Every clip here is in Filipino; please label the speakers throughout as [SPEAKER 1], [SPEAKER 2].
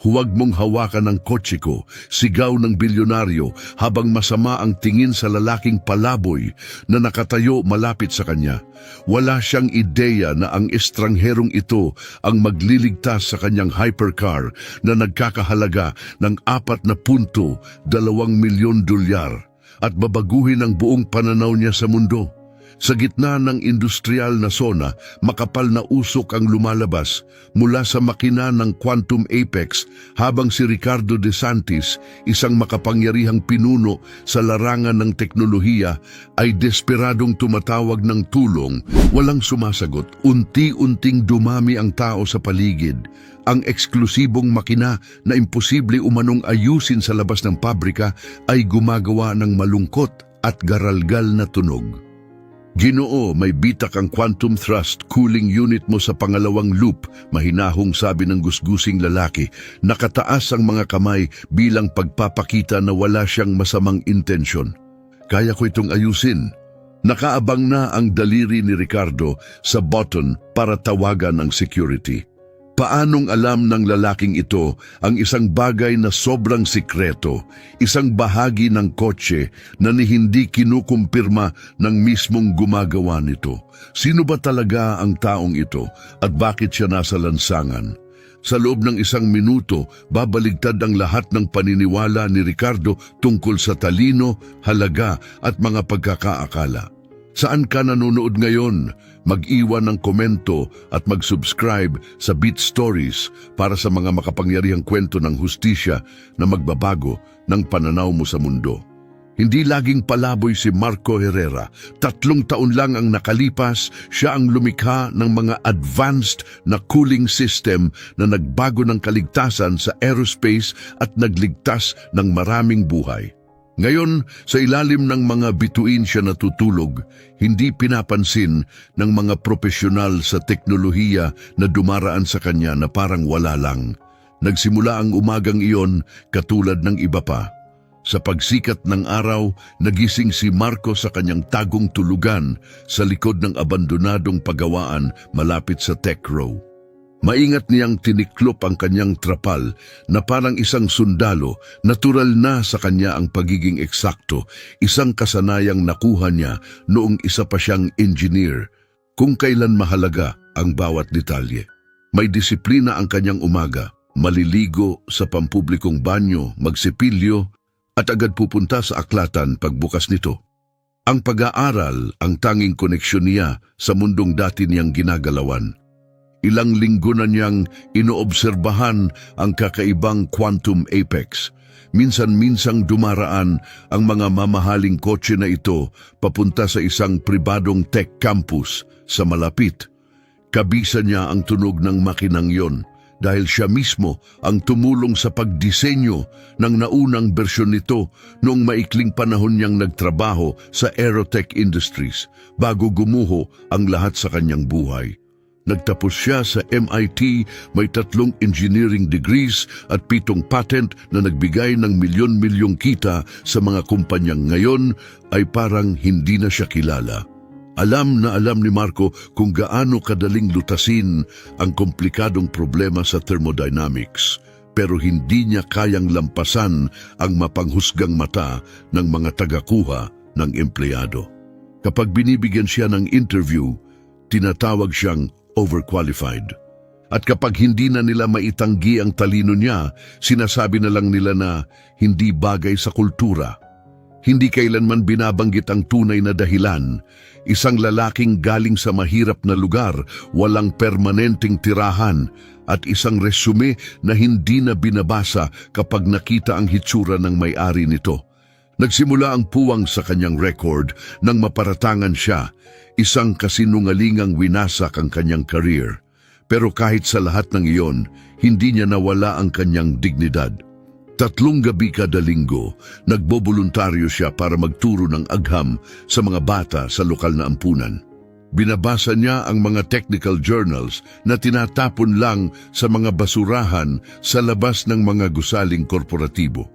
[SPEAKER 1] Huwag mong hawakan ang kotse ko, sigaw ng bilyonaryo habang masama ang tingin sa lalaking palaboy na nakatayo malapit sa kanya. Wala siyang ideya na ang estrangherong ito ang magliligtas sa kanyang hypercar na nagkakahalaga ng 4.2 milyon dolyar at babaguhin ang buong pananaw niya sa mundo. Sa gitna ng industrial na zona, makapal na usok ang lumalabas mula sa makina ng Quantum Apex habang si Ricardo De Santis, isang makapangyarihang pinuno sa larangan ng teknolohiya, ay desperadong tumatawag ng tulong. Walang sumasagot. Unti-unting dumami ang tao sa paligid. Ang eksklusibong makina na imposible umanong ayusin sa labas ng pabrika ay gumagawa ng malungkot at garalgal na tunog. Ginoo, may bitak ang quantum thrust cooling unit mo sa pangalawang loop, mahinahong sabi ng gusgusing lalaki. Nakataas ang mga kamay bilang pagpapakita na wala siyang masamang intensyon. Kaya ko itong ayusin. Nakaabang na ang daliri ni Ricardo sa button para tawagan ang security. Paanong alam ng lalaking ito ang isang bagay na sobrang sikreto, isang bahagi ng kotse na hindi kinukumpirma ng mismong gumagawa nito? Sino ba talaga ang taong ito at bakit siya nasa lansangan? Sa loob ng 1 minuto, babaligtad ang lahat ng paniniwala ni Ricardo tungkol sa talino, halaga at mga pagkakaakala. Saan ka nanonood ngayon? Mag-iwan ng komento at mag-subscribe sa Beat Stories para sa mga makapangyarihang kwento ng hustisya na magbabago ng pananaw mo sa mundo. Hindi laging palaboy si Marco Herrera. 3 taon lang ang nakalipas, siya ang lumikha ng mga advanced na cooling system na nagbago ng kaligtasan sa aerospace at nagligtas ng maraming buhay. Ngayon, sa ilalim ng mga bituin siya natutulog, hindi pinapansin ng mga profesional sa teknolohiya na dumaraan sa kanya na parang wala lang. Nagsimula ang umagang iyon katulad ng iba pa. Sa pagsikat ng araw, nagising si Marco sa kanyang tagong tulugan sa likod ng abandonadong pagawaan malapit sa Tech Row. Maingat niyang tiniklop ang kanyang trapal na parang isang sundalo. Natural na sa kanya ang pagiging eksakto, isang kasanayang nakuha niya noong isa pa siyang engineer, kung kailan mahalaga ang bawat detalye. May disiplina ang kanyang umaga, maliligo sa pampublikong banyo, magsipilyo at agad pupunta sa aklatan pagbukas nito. Ang pag-aaral ang tanging koneksyon niya sa mundong dati niyang ginagalawan. Ilang linggo na niyang inoobserbahan ang kakaibang Quantum Apex. Minsan-minsang dumaraan ang mga mamahaling kotse na ito papunta sa isang pribadong tech campus sa malapit. Kabisa niya ang tunog ng makinang yon dahil siya mismo ang tumulong sa pagdisenyo ng naunang bersyon nito noong maikling panahon niyang nagtrabaho sa Aerotech Industries bago gumuho ang lahat sa kanyang buhay. Nagtapos siya sa MIT, may 3 engineering degrees at 7 patent na nagbigay ng milyon-milyong kita sa mga kumpanyang ngayon ay parang hindi na siya kilala. Alam na alam ni Marco kung gaano kadaling lutasin ang komplikadong problema sa thermodynamics, pero hindi niya kayang lampasan ang mapanghusgang mata ng mga tagakuha ng empleyado. Kapag binibigyan siya ng interview, tinatawag siyang overqualified. At kapag hindi na nila maitanggi ang talino niya, sinasabi na lang nila na hindi bagay sa kultura. Hindi kailanman binabanggit ang tunay na dahilan. Isang lalaking galing sa mahirap na lugar, walang permanenteng tirahan, at isang resume na hindi na binabasa kapag nakita ang hitsura ng may-ari nito. Nagsimula ang puwang sa kanyang record nang maparatangan siya, isang kasinungalingang winasak ang kanyang career. Pero kahit sa lahat ng iyon, hindi niya nawala ang kanyang dignidad. 3 gabi kada linggo, nagboboluntaryo siya para magturo ng agham sa mga bata sa lokal na ampunan. Binabasa niya ang mga technical journals na tinatapon lang sa mga basurahan sa labas ng mga gusaling korporatibo.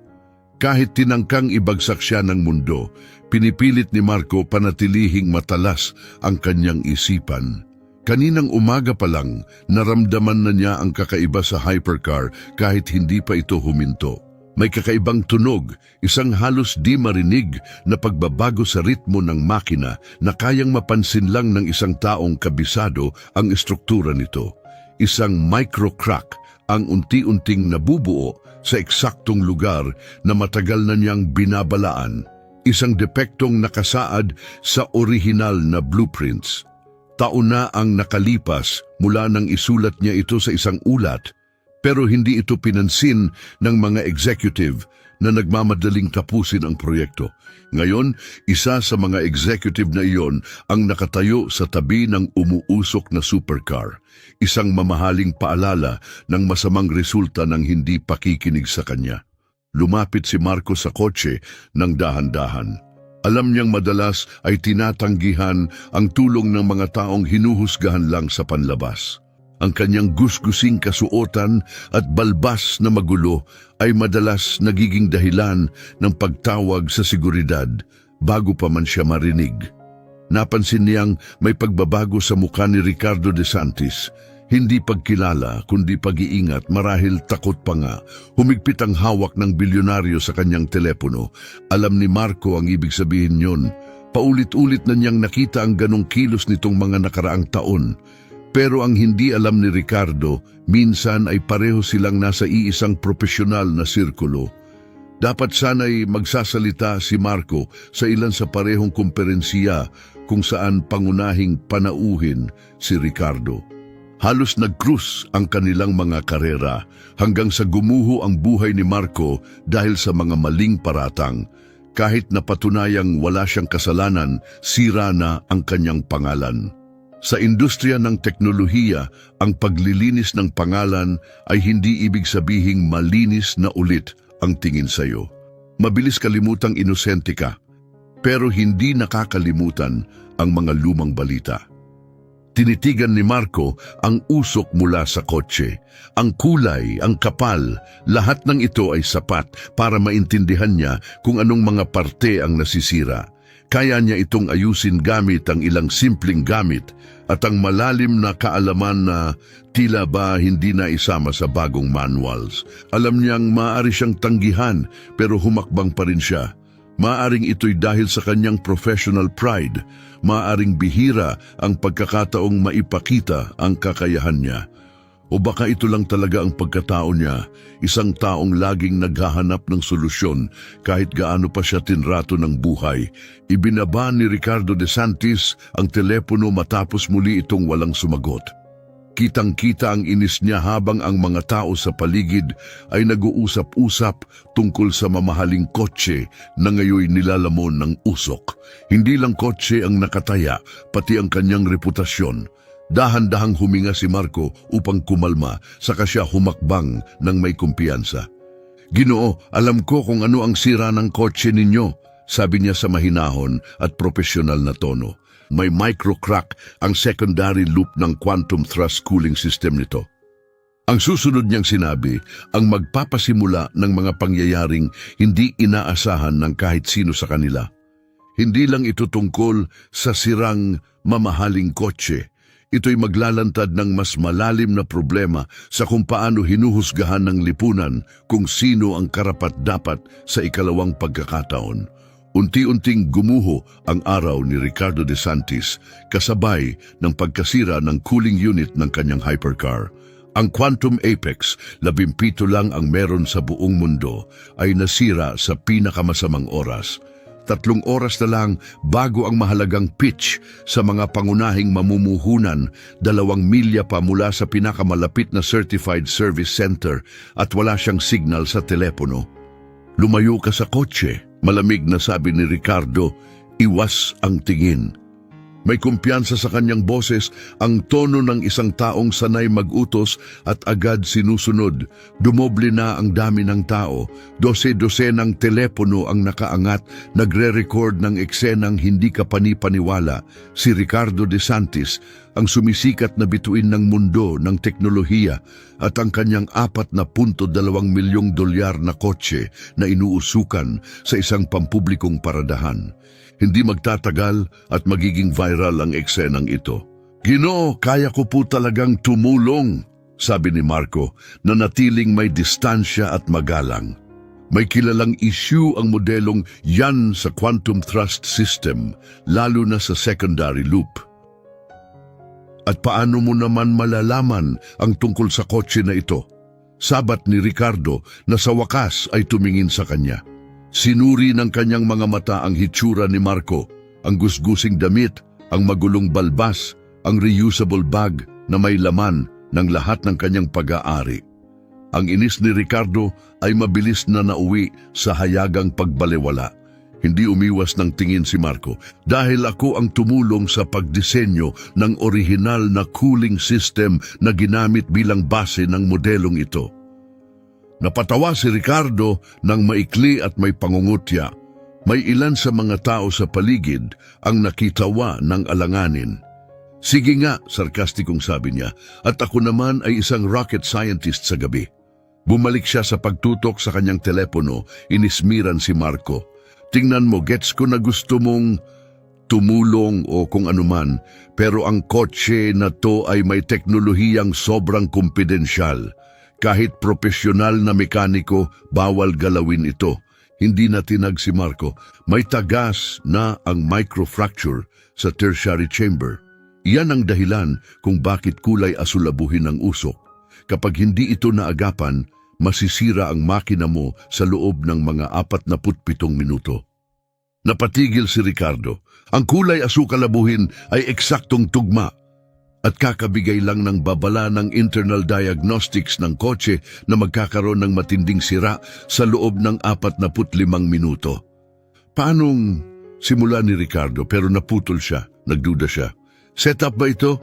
[SPEAKER 1] Kahit tinangkang ibagsak siya ng mundo, pinipilit ni Marco panatilihing matalas ang kanyang isipan. Kaninang umaga pa lang, naramdaman na niya ang kakaiba sa hypercar kahit hindi pa ito huminto. May kakaibang tunog, isang halos di marinig na pagbabago sa ritmo ng makina na kayang mapansin lang ng isang taong kabisado ang estruktura nito. Isang micro-crack ang unti-unting nabubuo sa eksaktong lugar na matagal na niyang binabalaan. Isang depektong nakasaad sa orihinal na blueprints. Taon na ang nakalipas mula nang isulat niya ito sa isang ulat, pero hindi ito pinansin ng mga executive na nagmamadaling tapusin ang proyekto. Ngayon, isa sa mga executive na iyon ang nakatayo sa tabi ng umuusok na supercar, isang mamahaling paalala ng masamang resulta ng hindi pakikinig sa kanya. Lumapit si Marco sa kotse ng dahan-dahan. Alam niyang madalas ay tinatanggihan ang tulong ng mga taong hinuhusgahan lang sa panlabas. Ang kanyang gusgusing kasuotan at balbas na magulo ay madalas nagiging dahilan ng pagtawag sa seguridad bago pa man siya marinig. Napansin niyang may pagbabago sa mukha ni Ricardo De Santis. Hindi pagkilala kundi pag-iingat, marahil takot pa nga. Humigpit ang hawak ng bilyonaryo sa kanyang telepono. Alam ni Marco ang ibig sabihin yon. Paulit-ulit na niyang nakita ang ganong kilos nitong mga nakaraang taon. Pero ang hindi alam ni Ricardo, minsan ay pareho silang nasa iisang profesional na sirkulo. Dapat sana'y magsasalita si Marco sa ilan sa parehong kumperensiya kung saan pangunahing panauhin si Ricardo. Halos nag-cruise ang kanilang mga karera hanggang sa gumuho ang buhay ni Marco dahil sa mga maling paratang. Kahit napatunayang wala siyang kasalanan, sira na ang kanyang pangalan. Sa industriya ng teknolohiya, ang paglilinis ng pangalan ay hindi ibig sabihing malinis na ulit ang tingin sa'yo. Mabilis kalimutang inosente ka, pero hindi nakakalimutan ang mga lumang balita. Tinitigan ni Marco ang usok mula sa kotse. Ang kulay, ang kapal, lahat ng ito ay sapat para maintindihan niya kung anong mga parte ang nasisira. Kaya niya itong ayusin gamit ang ilang simpleng gamit at ang malalim na kaalaman na tila ba hindi na isama sa bagong manuals. Alam niyang maaari siyang tanggihan pero humakbang pa rin siya. Maaring ito'y dahil sa kanyang professional pride. Maaring bihira ang pagkakataong maipakita ang kakayahan niya. O baka ito lang talaga ang pagkatao niya, isang taong laging naghahanap ng solusyon kahit gaano pa siya tinrato ng buhay. Ibinaba ni Ricardo De Santis ang telepono matapos muli itong walang sumagot. Kitang-kita ang inis niya habang ang mga tao sa paligid ay nag-uusap-usap tungkol sa mamahaling kotse na ngayoy nilalamon ng usok. Hindi lang kotse ang nakataya, pati ang kanyang reputasyon. Dahan-dahang huminga si Marco upang kumalma, saka siya humakbang ng may kumpiyansa. "Ginoo, alam ko kung ano ang sira ng kotse ninyo," sabi niya sa mahinahon at profesional na tono. May micro-crack ang secondary loop ng quantum thrust cooling system nito. Ang susunod niyang sinabi, ang magpapasimula ng mga pangyayaring hindi inaasahan ng kahit sino sa kanila. Hindi lang ito tungkol sa sirang mamahaling kotse. Ito'y maglalantad ng mas malalim na problema sa kung paano hinuhusgahan ng lipunan kung sino ang karapat-dapat sa ikalawang pagkakataon. Unti-unting gumuho ang araw ni Ricardo De Santis kasabay ng pagkasira ng cooling unit ng kanyang hypercar. Ang Quantum Apex, 17 lang ang meron sa buong mundo, ay nasira sa pinakamasamang oras. 3 oras na lang bago ang mahalagang pitch sa mga pangunahing mamumuhunan, 2 milya pa mula sa pinakamalapit na certified service center at wala siyang signal sa telepono. "Lumayo ka sa kotse," malamig na sabi ni Ricardo, iwas ang tingin. May kumpiyansa sa kanyang boses, ang tono ng isang taong sanay mag-utos at agad sinusunod. Dumoble na ang dami ng tao, 12-12 telepono ang nakaangat, nagre-record ng eksenang hindi ka panipaniwala. Si Ricardo De Santis, ang sumisikat na bituin ng mundo ng teknolohiya at ang kanyang 4.2 milyong dolyar na kotse na inuusukan sa isang pampublikong paradahan. Hindi magtatagal at magiging viral ang eksenang ito. Ginoo, kaya ko po talagang tumulong, sabi ni Marco na natiling may distansya at magalang. May kilalang issue ang modelong yan sa quantum thrust system, lalo na sa secondary loop. At paano mo naman malalaman ang tungkol sa kotse na ito? Sabat ni Ricardo na sa wakas ay tumingin sa kanya. Sinuri ng kanyang mga mata ang hitsura ni Marco, ang gusgusing damit, ang magulong balbas, ang reusable bag na may laman ng lahat ng kanyang pag-aari. Ang inis ni Ricardo ay mabilis na nauwi sa hayagang pagbalewala. Hindi umiwas ng tingin si Marco dahil ako ang tumulong sa pagdisenyo ng orihinal na cooling system na ginamit bilang base ng modelong ito. Napatawa si Ricardo ng maikli at may pangungutya. May ilan sa mga tao sa paligid ang nakitawa ng alanganin. Sige nga, sarkastikong sabi niya, at ako naman ay isang rocket scientist sa gabi. Bumalik siya sa pagtutok sa kanyang telepono, inismiran si Marco. Tingnan mo, gets ko na gusto mong tumulong o kung anuman, pero ang kotse na to ay may teknolohiyang sobrang kumpidensyal. Kahit profesional na mekaniko, bawal galawin ito. Hindi na tinag si Marco. May tagas na ang microfracture sa tertiary chamber. Iyan ang dahilan kung bakit kulay asulabuhin ang usok. Kapag hindi ito naagapan, masisira ang makina mo sa loob ng mga 47 minuto. Napatigil si Ricardo. Ang kulay asukalabuhin ay eksaktong tugma at kakabigay lang ng babala ng internal diagnostics ng kotse na magkakaroon ng matinding sira sa loob ng 45 minuto. Paanong simula ni Ricardo pero naputol siya, nagduda siya. Setup ba ito?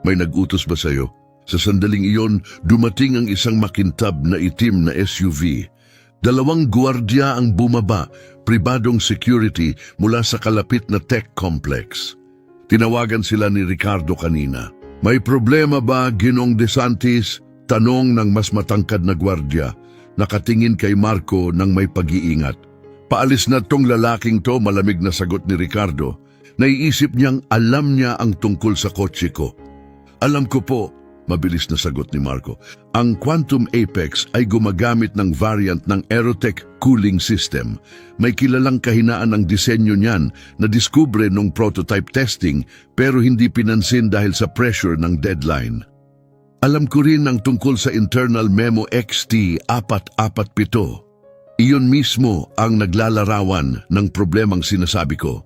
[SPEAKER 1] May nag-utos ba sa'yo? Sa sandaling iyon, dumating ang isang makintab na itim na SUV. 2 gwardiya ang bumaba, pribadong security mula sa kalapit na tech complex. Tinawagan sila ni Ricardo kanina. May problema ba, Ginong DeSantis? Tanong ng mas matangkad na gwardiya. Nakatingin kay Marco ng may pag-iingat. Paalis na tong lalaking to, malamig na sagot ni Ricardo. Naiisip niyang alam niya ang tungkol sa kotse ko. Alam ko po, mabilis na sagot ni Marco. Ang Quantum Apex ay gumagamit ng variant ng Aerotech cooling system. May kilalang kahinaan ang disenyo niyan na diskubre nung prototype testing pero hindi pinansin dahil sa pressure ng deadline. Alam ko rin ang tungkol sa internal memo XT447. Iyon mismo ang naglalarawan ng problemang sinasabi ko.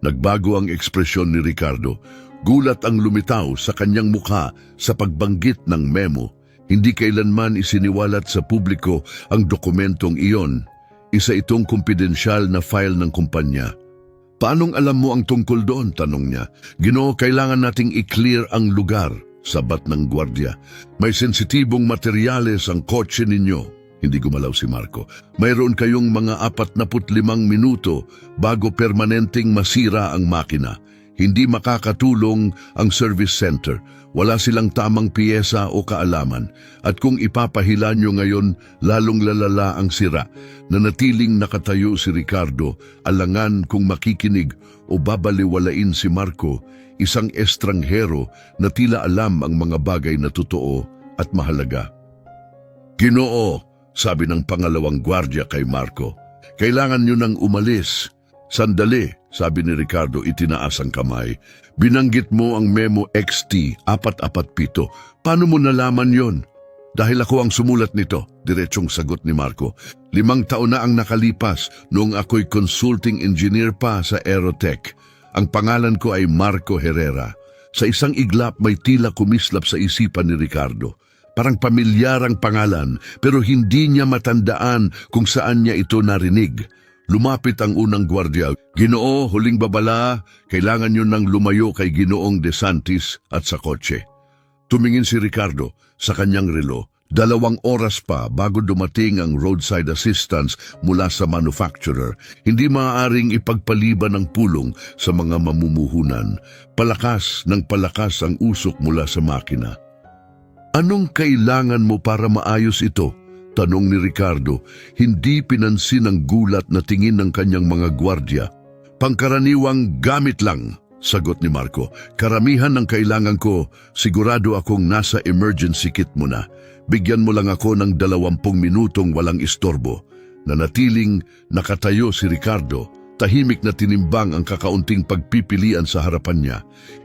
[SPEAKER 1] Nagbago ang ekspresyon ni Ricardo. Gulat ang lumitaw sa kanyang mukha sa pagbanggit ng memo. Hindi kailanman isiniwalat sa publiko ang dokumentong iyon. Isa itong kumpidensyal na file ng kumpanya. Paanong alam mo ang tungkol doon? Tanong niya. Ginoo, kailangan nating i-clear ang lugar, sabat ng gwardiya. May sensitibong materyales ang kotse ninyo. Hindi gumalaw si Marco. Mayroon kayong mga 45 minuto bago permanenteng masira ang makina. Hindi makakatulong ang service center. Wala silang tamang piyesa o kaalaman. At kung ipapahila nyo ngayon, lalong lalala ang sira. Nanatiling nakatayo si Ricardo, alangan kung makikinig o babaliwalain si Marco, isang estranghero na tila alam ang mga bagay na totoo at mahalaga. Ginoo, sabi ng pangalawang gwardiya kay Marco, kailangan nyo nang umalis. Sandali, sabi ni Ricardo, itinaas ang kamay. Binanggit mo ang memo XT447. Paano mo nalaman yon? Dahil ako ang sumulat nito, diretsong sagot ni Marco. 5 taon na ang nakalipas noong ako'y consulting engineer pa sa Aerotech. Ang pangalan ko ay Marco Herrera. Sa isang iglap may tila kumislap sa isipan ni Ricardo. Parang pamilyar ang pangalan pero hindi niya matandaan kung saan niya ito narinig. Lumapit ang unang gwardiya. Ginoo, huling babala, kailangan niyo nang lumayo kay Ginoong DeSantis at sa kotse. Tumingin si Ricardo sa kanyang relo. 2 oras pa bago dumating ang roadside assistance mula sa manufacturer. Hindi maaaring ipagpaliban ng pulong sa mga mamumuhunan. Palakas ng palakas ang usok mula sa makina. Anong kailangan mo para maayos ito? Tanong ni Ricardo, hindi pinansin ang gulat na tingin ng kanyang mga gwardiya. Pangkaraniwang gamit lang, Sagot ni Marco, karamihan ng kailangan ko, sigurado akong nasa emergency kit mo na. Bigyan mo lang ako ng 20 minutong walang istorbo. Nanatiling nakatayo si Ricardo, tahimik na tinimbang ang kakaunting pagpipilian sa harapan niya.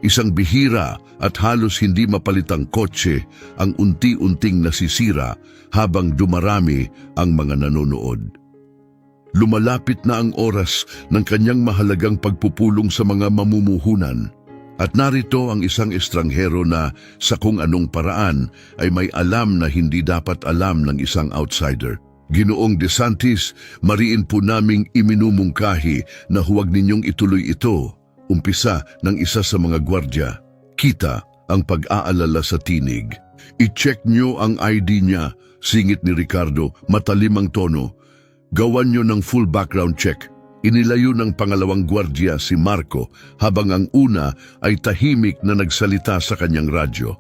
[SPEAKER 1] Isang bihira at halos hindi mapalitang kotse ang unti-unting nasisira habang dumarami ang mga nanonood. Lumalapit na ang oras ng kanyang mahalagang pagpupulong sa mga mamumuhunan. At narito ang isang estranghero na sa kung anong paraan ay may alam na hindi dapat alam ng isang outsider. Ginoong DeSantis, mariin po naming iminumungkahi na huwag ninyong ituloy ito. Umpisa ng isa sa mga gwardya. Kita ang pag-aalala sa tinig. I-check nyo ang ID niya, singit ni Ricardo, matalim ang tono. Gawan nyo ng full background check. Inilayo ng pangalawang gwardya si Marco habang ang una ay tahimik na nagsalita sa kanyang radyo.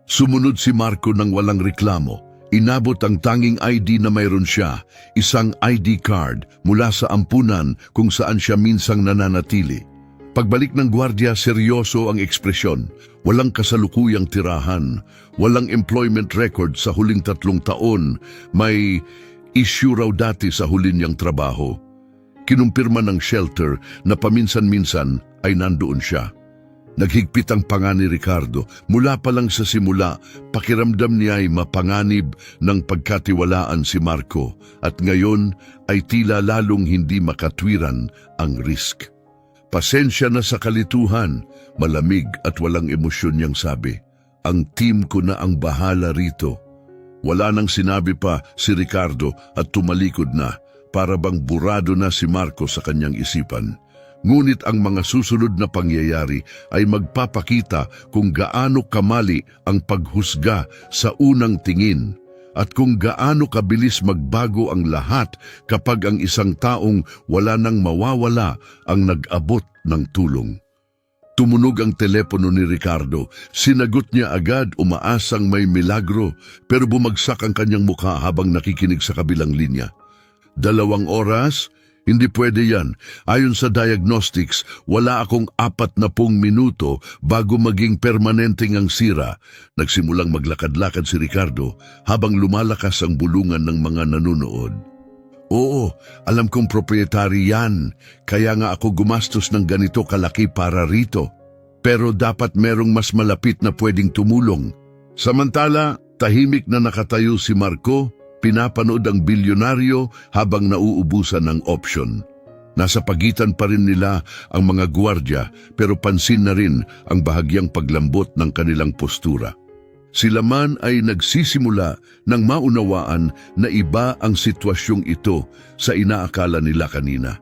[SPEAKER 1] Sumunod si Marco ng walang reklamo. Inabot ang tanging ID na mayroon siya, isang ID card mula sa ampunan kung saan siya minsang nananatili. Pagbalik ng gwardya, seryoso ang ekspresyon. Walang kasalukuyang tirahan, walang employment record sa huling 3 taon, may issue raw dati sa huli niyang trabaho. Kinumpirma ng shelter na paminsan-minsan ay nandoon siya. Naghigpit ang panga ni Ricardo. Mula pa lang sa simula, pakiramdam niya ay mapanganib ng pagkatiwalaan si Marco at ngayon ay tila lalong hindi makatwiran ang risk. Pasensya na sa kalituhan, malamig at walang emosyon niyang sabi. Ang team ko na ang bahala rito. Wala nang sinabi pa si Ricardo at tumalikod na, para bang burado na si Marco sa kanyang isipan. Ngunit ang mga susunod na pangyayari ay magpapakita kung gaano kamali ang paghusga sa unang tingin at kung gaano kabilis magbago ang lahat kapag ang isang taong wala nang mawawala ang nag-abot ng tulong. Tumunog ang telepono ni Ricardo. Sinagot niya agad, umaasang may milagro, pero bumagsak ang kanyang mukha habang nakikinig sa kabilang linya. 2 oras? Hindi pwede yan. Ayon sa diagnostics, wala akong 40 minuto bago maging permanenteng ang sira. Nagsimulang maglakad-lakad si Ricardo habang lumalakas ang bulungan ng mga nanonood. Oo, alam kong proprietary yan. Kaya nga ako gumastos ng ganito kalaki para rito. Pero dapat merong mas malapit na pwedeng tumulong. Samantala, tahimik na nakatayo si Marco, pinapanood ang bilyonaryo habang nauubusan ng option. Nasa pagitan pa rin nila ang mga gwardya pero pansin na rin ang bahagyang paglambot ng kanilang postura. Sila man ay nagsisimula ng maunawaan na iba ang sitwasyong ito sa inaakala nila kanina.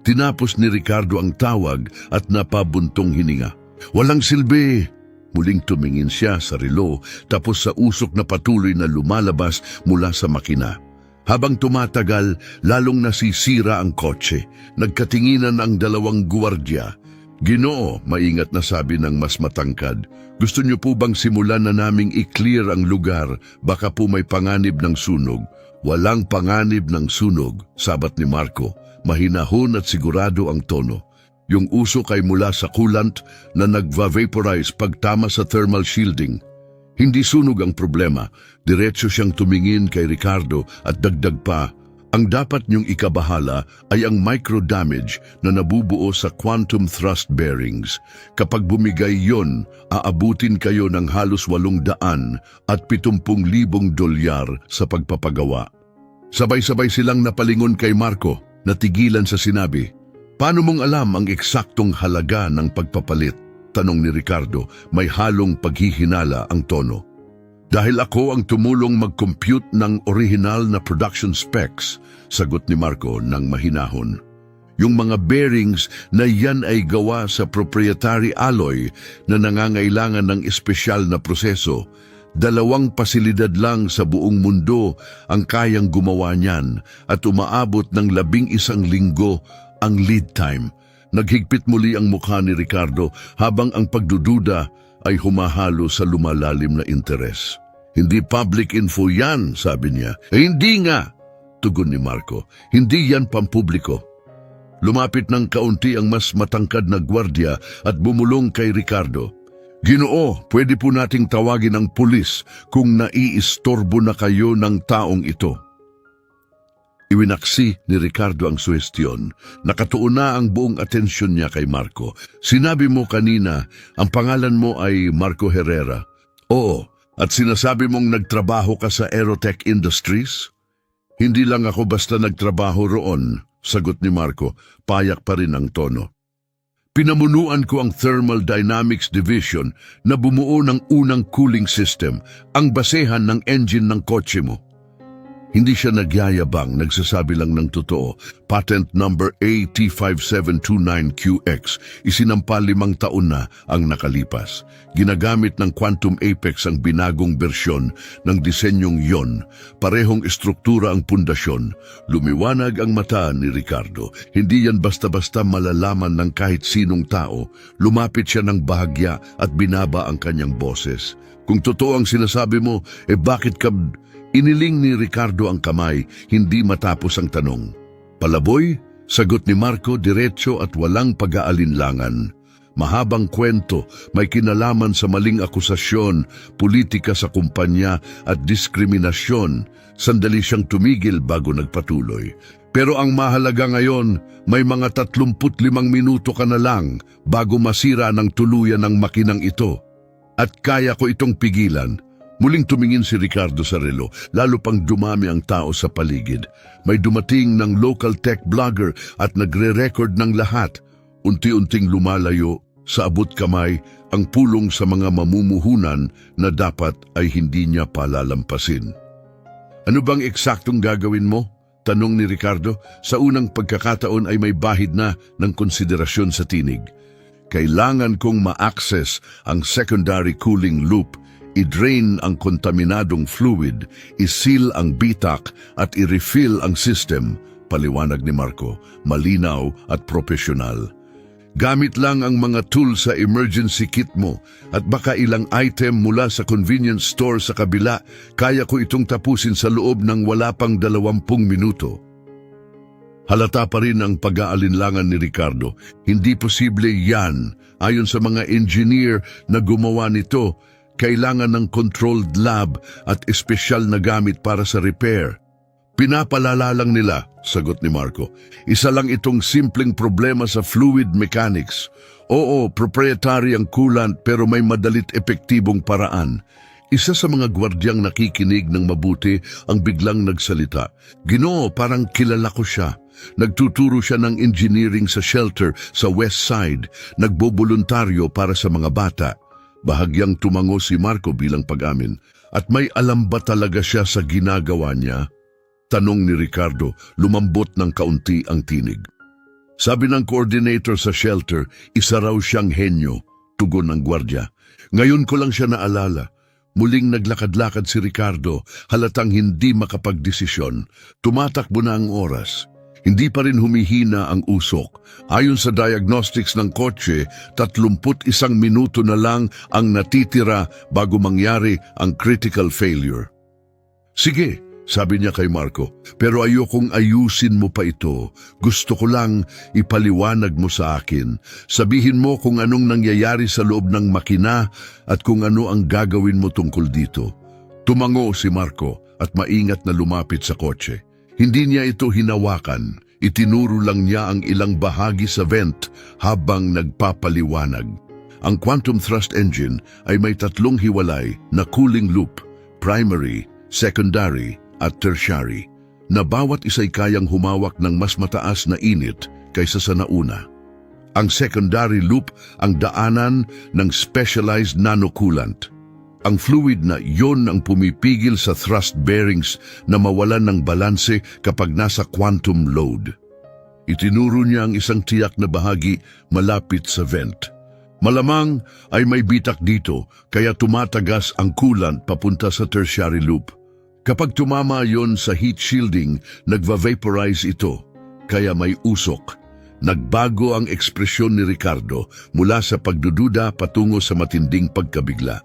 [SPEAKER 1] Tinapos ni Ricardo ang tawag at napabuntong hininga. Walang silbi! Muling tumingin siya sa relo tapos sa usok na patuloy na lumalabas mula sa makina. Habang tumatagal, lalong nasisira ang kotse. Nagkatinginan ang 2 gwardya. Ginoo, maingat na sabi ng mas matangkad. Gusto niyo po bang simulan na naming i-clear ang lugar? Baka po may panganib ng sunog. Walang panganib ng sunog, sabat ni Marco. Mahinahon at sigurado ang tono. Yung usok ay mula sa coolant na nag-vaporize pagtama sa thermal shielding. Hindi sunog ang problema. Diretso siyang tumingin kay Ricardo at dagdag pa, ang dapat niyong ikabahala ay ang micro-damage na nabubuo sa quantum thrust bearings. Kapag bumigay yon, aabutin kayo ng halos 800 at 70,000 dolyar sa pagpapagawa. Sabay-sabay silang napalingon kay Marco, natigilan sa sinabi. Paano mong alam ang eksaktong halaga ng pagpapalit? Tanong ni Ricardo, may halong paghihinala ang tono. Dahil ako ang tumulong mag-compute ng original na production specs, sagot ni Marco ng mahinahon. Yung mga bearings na yan ay gawa sa proprietary alloy na nangangailangan ng espesyal na proseso. 2 pasilidad lang sa buong mundo ang kayang gumawa niyan at umaabot ng 11 linggo ang lead time. Naghigpit muli ang mukha ni Ricardo habang ang pagdududa ay humahalo sa lumalalim na interes. Hindi public info yan, sabi niya. Hindi nga, tugon ni Marco. Hindi yan pampubliko. Lumapit ng kaunti ang mas matangkad na gwardya at bumulong kay Ricardo. Ginoo, pwede po nating tawagin ang pulis kung naiistorbo na kayo ng taong ito. Iwinaksi ni Ricardo ang suwestyon. Nakatuon na ang buong atensyon niya kay Marco. Sinabi mo kanina, ang pangalan mo ay Marco Herrera. Oo, at sinasabi mong nagtrabaho ka sa Aerotech Industries? Hindi lang ako basta nagtrabaho roon, sagot ni Marco, payak pa rin ang tono. Pinamunuan ko ang Thermal Dynamics Division na bumuo ng unang cooling system, ang basehan ng engine ng kotse mo. Hindi siya nagyayabang, nagsasabi lang ng totoo. Patent number AT5729QX, isinampa 5 taon na ang nakalipas. Ginagamit ng Quantum Apex ang binagong bersyon ng disenyong yon. Parehong estruktura ang pundasyon. Lumiwanag ang mata ni Ricardo. Hindi yan basta-basta malalaman ng kahit sinong tao. Lumapit siya ng bahagya at binaba ang kanyang boses. Kung totoo ang sinasabi mo, bakit ka... Iniling ni Ricardo ang kamay, hindi matapos ang tanong. Palaboy? Sagot ni Marco diretso at walang pag-aalinlangan. Mahabang kwento, may kinalaman sa maling akusasyon, politika sa kumpanya at diskriminasyon. Sandali siyang tumigil bago nagpatuloy. Pero ang mahalaga ngayon, may mga 35 minuto ka na lang bago masira ng tuluyan ng makinang ito. At kaya ko itong pigilan. Muling tumingin si Ricardo sa relo, lalo pang dumami ang tao sa paligid. May dumating ng local tech blogger at nagre-record ng lahat. Unti-unting lumalayo, sa abot kamay, ang pulong sa mga mamumuhunan na dapat ay hindi niya palalampasin. Ano bang eksaktong gagawin mo? Tanong ni Ricardo. Sa unang pagkakataon ay may bahid na ng konsiderasyon sa tinig. Kailangan kong ma-access ang secondary cooling loop, i-drain ang kontaminadong fluid, isil ang bitak at i-refill ang system, paliwanag ni Marco, malinaw at profesional. Gamit lang ang mga tools sa emergency kit mo at baka ilang item mula sa convenience store sa kabila, kaya ko itong tapusin sa loob ng wala pang 20 minuto. Halata pa rin ang pag-aalinlangan ni Ricardo. Hindi posible yan. Ayon sa mga engineer na gumawa nito, kailangan ng controlled lab at espesyal na gamit para sa repair. Pinapalala lang nila, sagot ni Marco. Isa lang itong simpleng problema sa fluid mechanics. Oo, proprietary ang coolant pero may madalit epektibong paraan. Isa sa mga gwardyang nakikinig ng mabuti ang biglang nagsalita. Ginoo, parang kilala ko siya. Nagtuturo siya ng engineering sa shelter sa West Side. Nagboboluntaryo para sa mga bata. Bahagyang tumango si Marco bilang pag-amin. At may alam ba talaga siya sa ginagawa niya? Tanong ni Ricardo, lumambot ng kaunti ang tinig. Sabi ng coordinator sa shelter, isa raw siyang henyo, tugon ng gwardya. Ngayon ko lang siya naalala. Muling naglakad-lakad si Ricardo, halatang hindi makapagdesisyon. Tumatakbo na ang oras. Hindi pa rin humihina ang usok. Ayon sa diagnostics ng kotse, 31 minuto na lang ang natitira bago mangyari ang critical failure. Sige, sabi niya kay Marco, pero ayokong ayusin mo pa ito. Gusto ko lang ipaliwanag mo sa akin. Sabihin mo kung anong nangyayari sa loob ng makina at kung ano ang gagawin mo tungkol dito. Tumango si Marco at maingat na lumapit sa kotse. Hindi niya ito hinawakan, itinuro lang niya ang ilang bahagi sa vent habang nagpapaliwanag. Ang quantum thrust engine ay may 3 hiwalay na cooling loop, primary, secondary at tertiary, na bawat isa'y kayang humawak ng mas mataas na init kaysa sa nauna. Ang secondary loop ang daanan ng specialized nanocoolant. Ang fluid na yon ang pumipigil sa thrust bearings na mawalan ng balanse kapag nasa quantum load. Itinuro niya ang isang tiyak na bahagi malapit sa vent. Malamang ay may bitak dito kaya tumatagas ang coolant papunta sa tertiary loop. Kapag tumama yon sa heat shielding, nagva-vaporize ito, kaya may usok. Nagbago ang ekspresyon ni Ricardo mula sa pagdududa patungo sa matinding pagkabigla.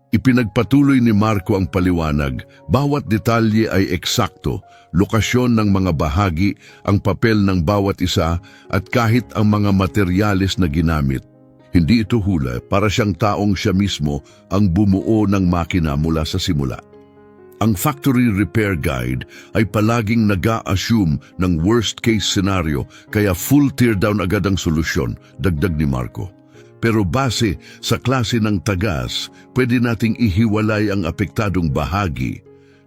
[SPEAKER 1] Ipinagpatuloy ni Marco ang paliwanag, bawat detalye ay eksakto, lokasyon ng mga bahagi, ang papel ng bawat isa at kahit ang mga materyales na ginamit. Hindi ito hula, para siyang taong siya mismo ang bumuo ng makina mula sa simula. Ang factory repair guide ay palaging nag-a-assume ng worst case scenario kaya full teardown agad ang solusyon, dagdag ni Marco. Pero base sa klase ng tagas, pwede nating ihiwalay ang apektadong bahagi,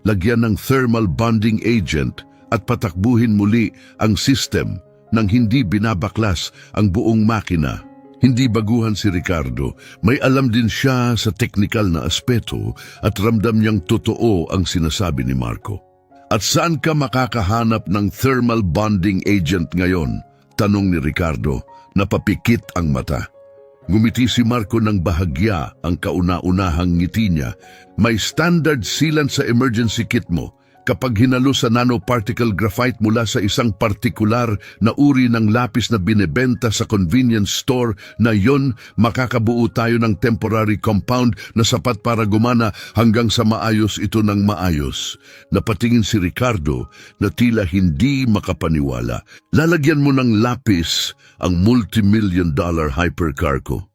[SPEAKER 1] lagyan ng thermal bonding agent at patakbuhin muli ang system nang hindi binabaklas ang buong makina. Hindi baguhan si Ricardo, may alam din siya sa teknikal na aspeto at ramdam niyang totoo ang sinasabi ni Marco. At saan ka makakahanap ng thermal bonding agent ngayon? Tanong ni Ricardo, napapikit ang mata. Ngumiti si Marco ng bahagya ang kauna-unahang ngiti niya. May standard sealant sa emergency kit mo. Kapag hinalo sa nanoparticle graphite mula sa isang partikular na uri ng lapis na binebenta sa convenience store na yon, makakabuo tayo ng temporary compound na sapat para gumana hanggang sa maayos ito ng maayos. Napatingin si Ricardo na tila hindi makapaniwala. Lalagyan mo ng lapis ang multi-million-dollar hypercar ko.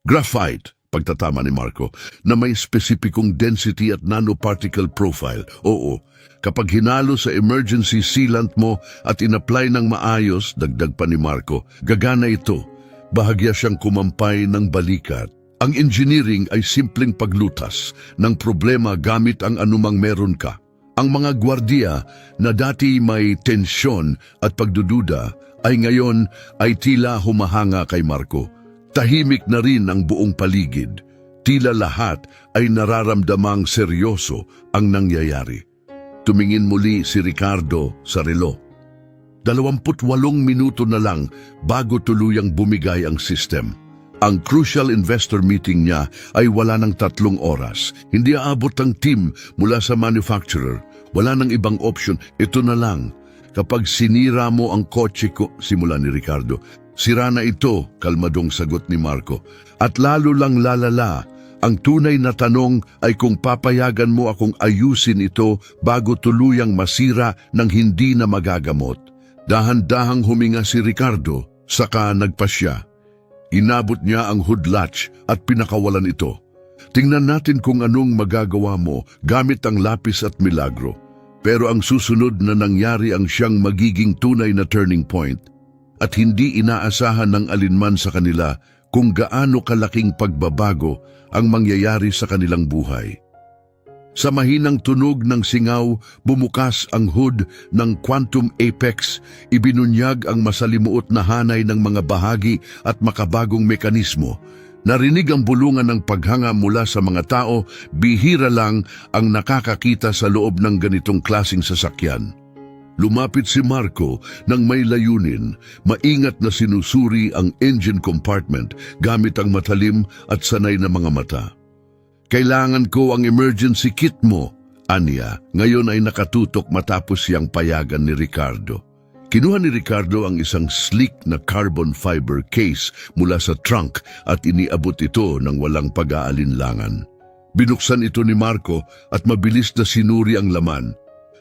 [SPEAKER 1] Graphite, pagtatama ni Marco, na may spesipikong density at nanoparticle profile. Oo, kapag hinalo sa emergency sealant mo at inapply ng maayos, dagdag pa ni Marco, gagana ito. Bahagya siyang kumampay ng balikat. Ang engineering ay simpleng paglutas ng problema gamit ang anumang meron ka. Ang mga gwardiya na dati may tensyon at pagdududa ay ngayon ay tila humahanga kay Marco. Tahimik na rin ang buong paligid. Tila lahat ay nararamdamang seryoso ang nangyayari. Tumingin muli si Ricardo sa relo. 28 minuto na lang bago tuluyang bumigay ang system. Ang crucial investor meeting niya ay wala ng 3 oras. Hindi aabot ang team mula sa manufacturer. Wala ng ibang option. Ito na lang. Kapag sinira mo ang kotse ko, simula ni Ricardo. Sira na ito, kalmadong sagot ni Marco. At lalo lang lalala, ang tunay na tanong ay kung papayagan mo akong ayusin ito bago tuluyang masira ng hindi na magagamot. Dahan-dahang huminga si Ricardo, saka nagpasya. Inabot niya ang hood latch at pinakawalan ito. Tingnan natin kung anong magagawa mo gamit ang lapis at milagro. Pero ang susunod na nangyari ang siyang magiging tunay na turning point. At hindi inaasahan ng alinman sa kanila kung gaano kalaking pagbabago ang mangyayari sa kanilang buhay. Sa mahinang tunog ng singaw, bumukas ang hood ng Quantum Apex, ibinunyag ang masalimuot na hanay ng mga bahagi at makabagong mekanismo. Narinig ang bulungan ng paghanga mula sa mga tao, bihira lang ang nakakakita sa loob ng ganitong klasing sasakyan. Lumapit si Marco nang may layunin, maingat na sinusuri ang engine compartment gamit ang matalim at sanay na mga mata. Kailangan ko ang emergency kit mo, aniya. Ngayon ay nakatutok matapos siyang payagan ni Ricardo. Kinuha ni Ricardo ang isang sleek na carbon fiber case mula sa trunk at iniabot ito ng walang pag-aalinlangan. Binuksan ito ni Marco at mabilis na sinuri ang laman.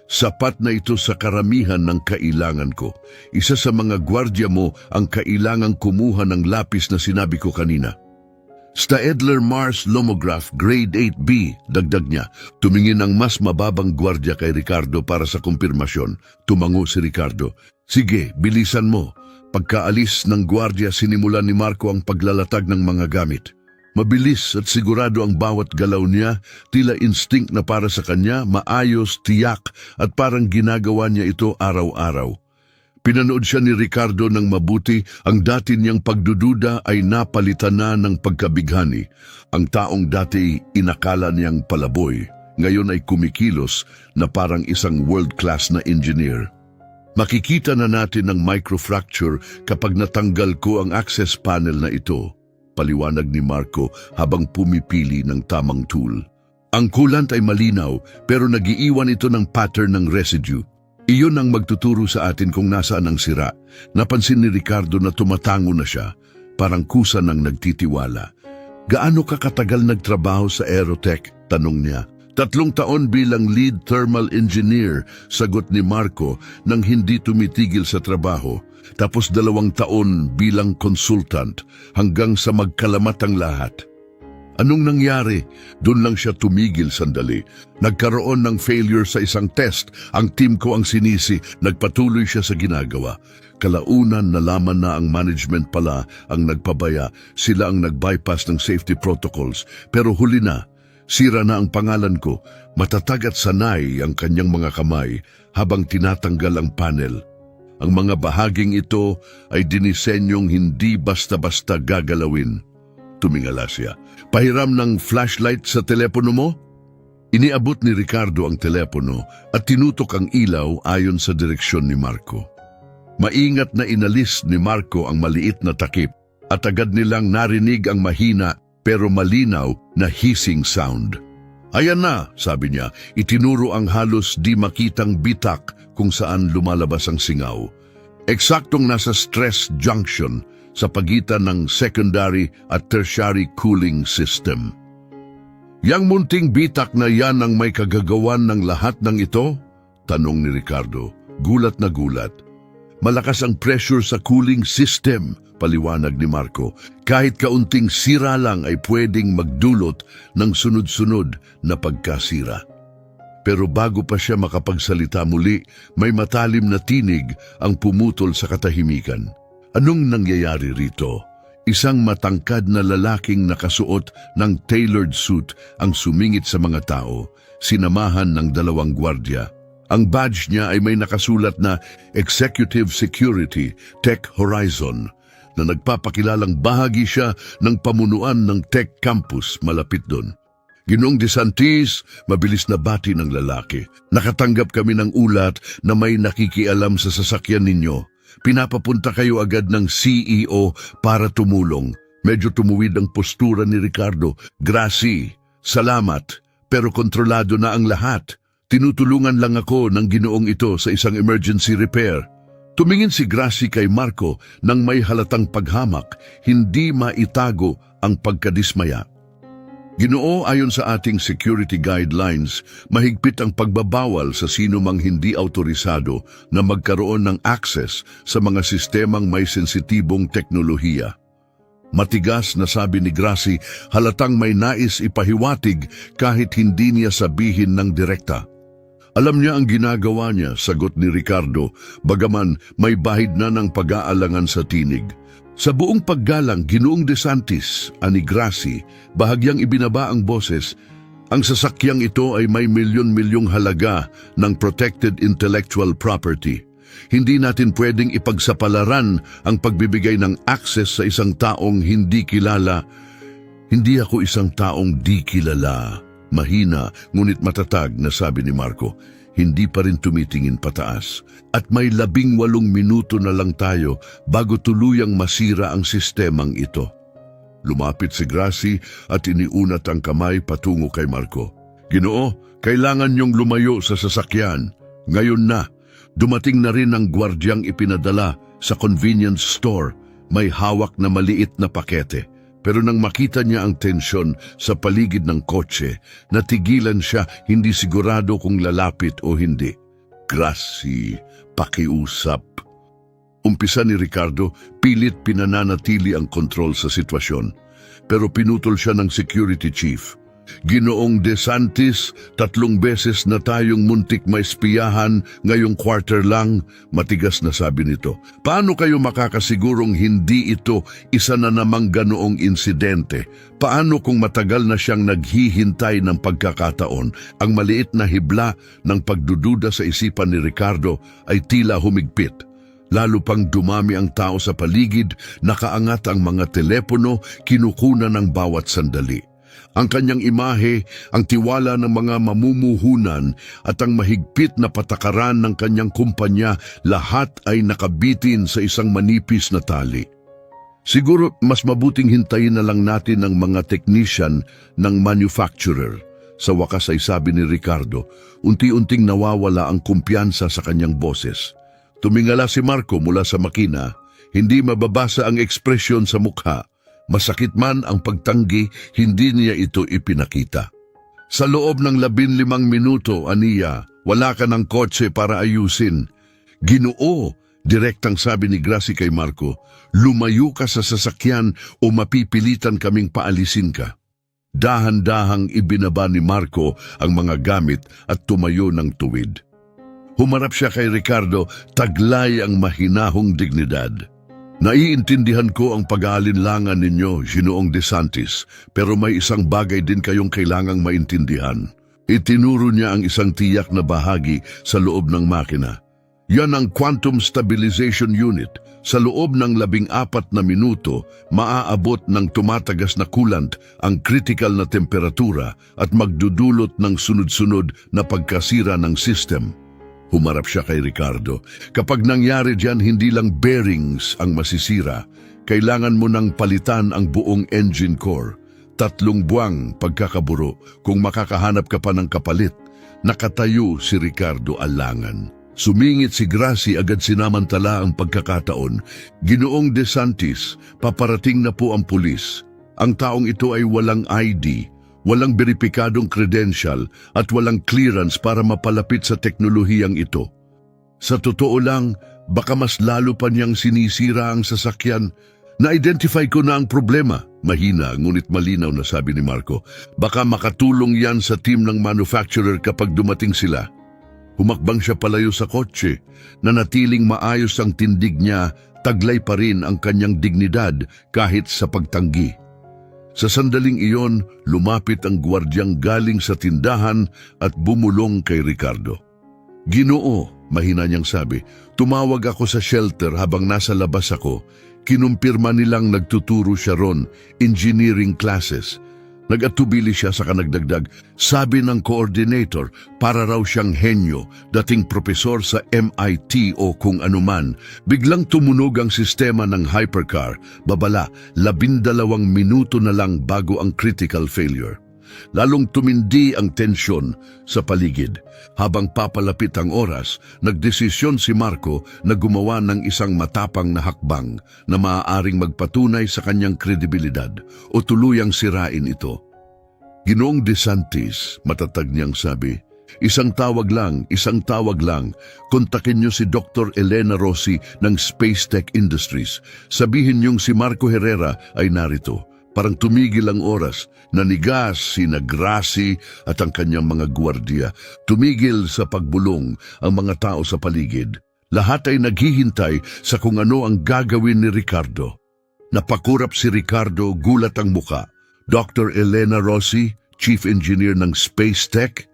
[SPEAKER 1] Sapat na ito sa karamihan ng kailangan ko. Isa sa mga gwardya mo ang kailangang kumuha ng lapis na sinabi ko kanina. Staedtler Mars Lomograph Grade 8B, dagdag niya. Tumingin ang mas mababang gwardya kay Ricardo para sa kumpirmasyon. Tumango si Ricardo. Sige, bilisan mo. Pagkaalis ng gwardya, sinimulan ni Marco ang paglalatag ng mga gamit. Mabilis at sigurado ang bawat galaw niya, tila instinct na para sa kanya, maayos, tiyak at parang ginagawa niya ito araw-araw. Pinanood siya ni Ricardo ng mabuti, ang dati niyang pagdududa ay napalitan na ng pagkabighani. Ang taong dati inakala niyang palaboy, ngayon ay kumikilos na parang isang world-class na engineer. Makikita na natin ang microfracture kapag natanggal ko ang access panel na ito. Paliwanag ni Marco habang pumipili ng tamang tool. Ang coolant ay malinaw pero nagiiwan ito ng pattern ng residue. Iyon ang magtuturo sa atin kung nasaan ang sira. Napansin ni Ricardo na tumatango na siya, parang kusa ng nagtitiwala. Gaano ka katagal nagtrabaho sa Aerotech? Tanong niya. 3 taon bilang lead thermal engineer, sagot ni Marco nang hindi tumitigil sa trabaho. Tapos 2 taon bilang consultant hanggang sa magkalamat ang lahat. Anong nangyari? Doon lang siya tumigil sandali. Nagkaroon ng failure sa isang test. Ang team ko ang sinisi. Nagpatuloy siya sa ginagawa. Kalaunan nalaman na ang management pala ang nagpabaya. Sila ang nag-bypass ng safety protocols. Pero huli na. Sira na ang pangalan ko. Matatag at sanay ang kanyang mga kamay habang tinatanggal ang panel. Ang mga bahaging ito ay dinisenyong hindi basta-basta gagalawin. Tumingala siya. Pahiram ng flashlight sa telepono mo? Iniabot ni Ricardo ang telepono at tinutok ang ilaw ayon sa direksyon ni Marco. Maingat na inalis ni Marco ang maliit na takip at agad nilang narinig ang mahina pero malinaw na hissing sound. Ayan na, sabi niya, itinuro ang halos di makitang bitak kung saan lumalabas ang singaw. Eksaktong nasa stress junction sa pagitan ng secondary at tertiary cooling system. Yang munting bitak na yan ang may kagagawan ng lahat ng ito? Tanong ni Ricardo, gulat na gulat. Malakas ang pressure sa cooling system, paliwanag ni Marco. Kahit kaunting sira lang ay pwedeng magdulot ng sunod-sunod na pagkasira. Pero bago pa siya makapagsalita muli, may matalim na tinig ang pumutol sa katahimikan. Anong nangyayari rito? Isang matangkad na lalaking nakasuot ng tailored suit ang sumingit sa mga tao, sinamahan ng 2 gwardya. Ang badge niya ay may nakasulat na Executive Security Tech Horizon na nagpapakilalang bahagi siya ng pamunuan ng Tech Campus malapit doon. Ginoong DeSantis, mabilis na bati ng lalaki. Nakatanggap kami ng ulat na may nakikialam sa sasakyan ninyo. Pinapapunta kayo agad ng CEO para tumulong. Medyo tumuwid ang postura ni Ricardo. Gracie, salamat, pero kontrolado na ang lahat. Tinutulungan lang ako ng ginoong ito sa isang emergency repair. Tumingin si Gracie kay Marco nang may halatang paghamak, hindi maitago ang pagkadismaya. Ginoo, ayon sa ating security guidelines, mahigpit ang pagbabawal sa sino mang hindi autorisado na magkaroon ng access sa mga sistemang may sensitibong teknolohiya. Matigas na sabi ni Gracie, halatang may nais ipahiwatig kahit hindi niya sabihin ng direkta. Alam niya ang ginagawa niya, sagot ni Ricardo, bagaman may bahid na ng pag-aalangan sa tinig. Sa buong paggalang, Ginoong DeSantis, ani Gracie, bahagyang ibinaba ang boses. Ang sasakyang ito ay may milyon-milyong halaga ng protected intellectual property. Hindi natin pwedeng ipagsapalaran ang pagbibigay ng access sa isang taong hindi kilala. Hindi ako isang taong di kilala. Mahina, ngunit matatag na sabi ni Marco. Hindi pa rin tumitingin pataas. At may 18 minuto na lang tayo bago tuluyang masira ang sistemang ito. Lumapit si Gracie at iniunat ang kamay patungo kay Marco. Ginoo, kailangan niyong lumayo sa sasakyan. Ngayon na, dumating na rin ang gwardyang ipinadala sa convenience store. May hawak na maliit na pakete. Pero nang makita niya ang tensyon sa paligid ng kotse, natigilan siya, hindi sigurado kung lalapit o hindi. Gracie, pakiusap. Umpisa ni Ricardo, pilit pinananatili ang kontrol sa sitwasyon. Pero pinutol siya ng security chief. Ginoong DeSantis, 3 beses na tayong muntik maispiyahan, ngayong quarter lang, matigas na sabi nito. Paano kayo makakasigurong hindi ito isa na namang ganoong insidente? Paano kung matagal na siyang naghihintay ng pagkakataon? Ang maliit na hibla ng pagdududa sa isipan ni Ricardo ay tila humigpit. Lalo pang dumami ang tao sa paligid, nakaangat ang mga telepono, kinukunan ng bawat sandali. Ang kanyang imahe, ang tiwala ng mga mamumuhunan at ang mahigpit na patakaran ng kanyang kumpanya, lahat ay nakabitin sa isang manipis na tali. Siguro mas mabuting hintayin na lang natin ang mga technician ng manufacturer. Sa wakas ay sabi ni Ricardo, unti-unting nawawala ang kumpiyansa sa kanyang boses. Tumingala si Marco mula sa makina, hindi mababasa ang ekspresyon sa mukha. Masakit man ang pagtanggi, hindi niya ito ipinakita. Sa loob ng 15 minuto, Aniya, wala ka ng kotse para ayusin. Ginoo, direktang sabi ni Gracie kay Marco, lumayo ka sa sasakyan o mapipilitan kaming paalisin ka. Dahan-dahang ibinaba ni Marco ang mga gamit at tumayo ng tuwid. Humarap siya kay Ricardo, taglay ang mahinahong dignidad. Naiintindihan ko ang pag-aalinlangan ninyo, Ginoong De Santis, pero may isang bagay din kayong kailangang maintindihan. Itinuro niya ang isang tiyak na bahagi sa loob ng makina. Yan ang Quantum Stabilization Unit. Sa loob ng 14 na minuto, maaabot ng tumatagas na coolant ang critical na temperatura at magdudulot ng sunod-sunod na pagkasira ng system. Humarap siya kay Ricardo. Kapag nangyari dyan, hindi lang bearings ang masisira. Kailangan mo nang palitan ang buong engine core. 3 buwang pagkakaburo. Kung makakahanap ka pa ng kapalit, nakatayo si Ricardo alangan. Sumingit si Gracie, agad sinamantala ang pagkakataon. Ginoong De Santis, paparating na po ang pulis. Ang taong ito ay walang ID. Walang beripikadong credential at walang clearance para mapalapit sa teknolohiyang ito. Sa totoo lang, baka mas lalo pa niyang sinisira ang sasakyan. Na-identify ko na ang problema. Mahina, ngunit malinaw na sabi ni Marco. Baka makatulong yan sa team ng manufacturer kapag dumating sila. Humakbang siya palayo sa kotse. Nanatiling maayos ang tindig niya, taglay pa rin ang kanyang dignidad kahit sa pagtanggi. Sa sandaling iyon, lumapit ang gwardyang galing sa tindahan at bumulong kay Ricardo. Ginoo, mahina niyang sabi, tumawag ako sa shelter habang nasa labas ako. Kinumpirma nilang nagtuturo siya ron, engineering classes. Nag-atubili siya sa kanagdagdag. Sabi ng coordinator, para raw siyang henyo, dating propesor sa MIT o kung anuman. Biglang tumunog ang sistema ng hypercar. Babala, 12 minuto na lang bago ang critical failure. Lalong tumindi ang tensyon sa paligid. Habang papalapit ang oras, nagdesisyon si Marco na gumawa ng isang matapang na hakbang na maaaring magpatunay sa kanyang kredibilidad o tuluyang sirain ito. Ginoong De Santis, matatag niyang sabi, isang tawag lang, kontakin niyo si Dr. Elena Rossi ng Space Tech Industries. Sabihin niyong si Marco Herrera ay narito. Parang tumigil ang oras, nanigas sina Gracie at ang kanyang mga gwardiya. Tumigil sa pagbulong ang mga tao sa paligid. Lahat ay naghihintay sa kung ano ang gagawin ni Ricardo. Napakurap si Ricardo, gulat ang muka. Dr. Elena Rossi, Chief Engineer ng Space Tech?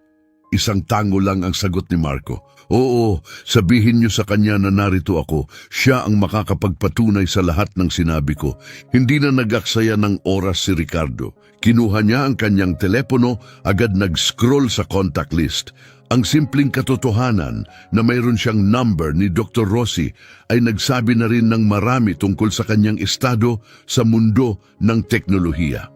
[SPEAKER 1] Isang tango lang ang sagot ni Marco. Oo, sabihin niyo sa kanya na narito ako. Siya ang makakapagpatunay sa lahat ng sinabi ko. Hindi na nag-aksaya ng oras si Ricardo. Kinuha niya ang kanyang telepono, agad nag-scroll sa contact list. Ang simpleng katotohanan na mayroon siyang number ni Dr. Rossi ay nagsabi na rin ng marami tungkol sa kanyang estado sa mundo ng teknolohiya.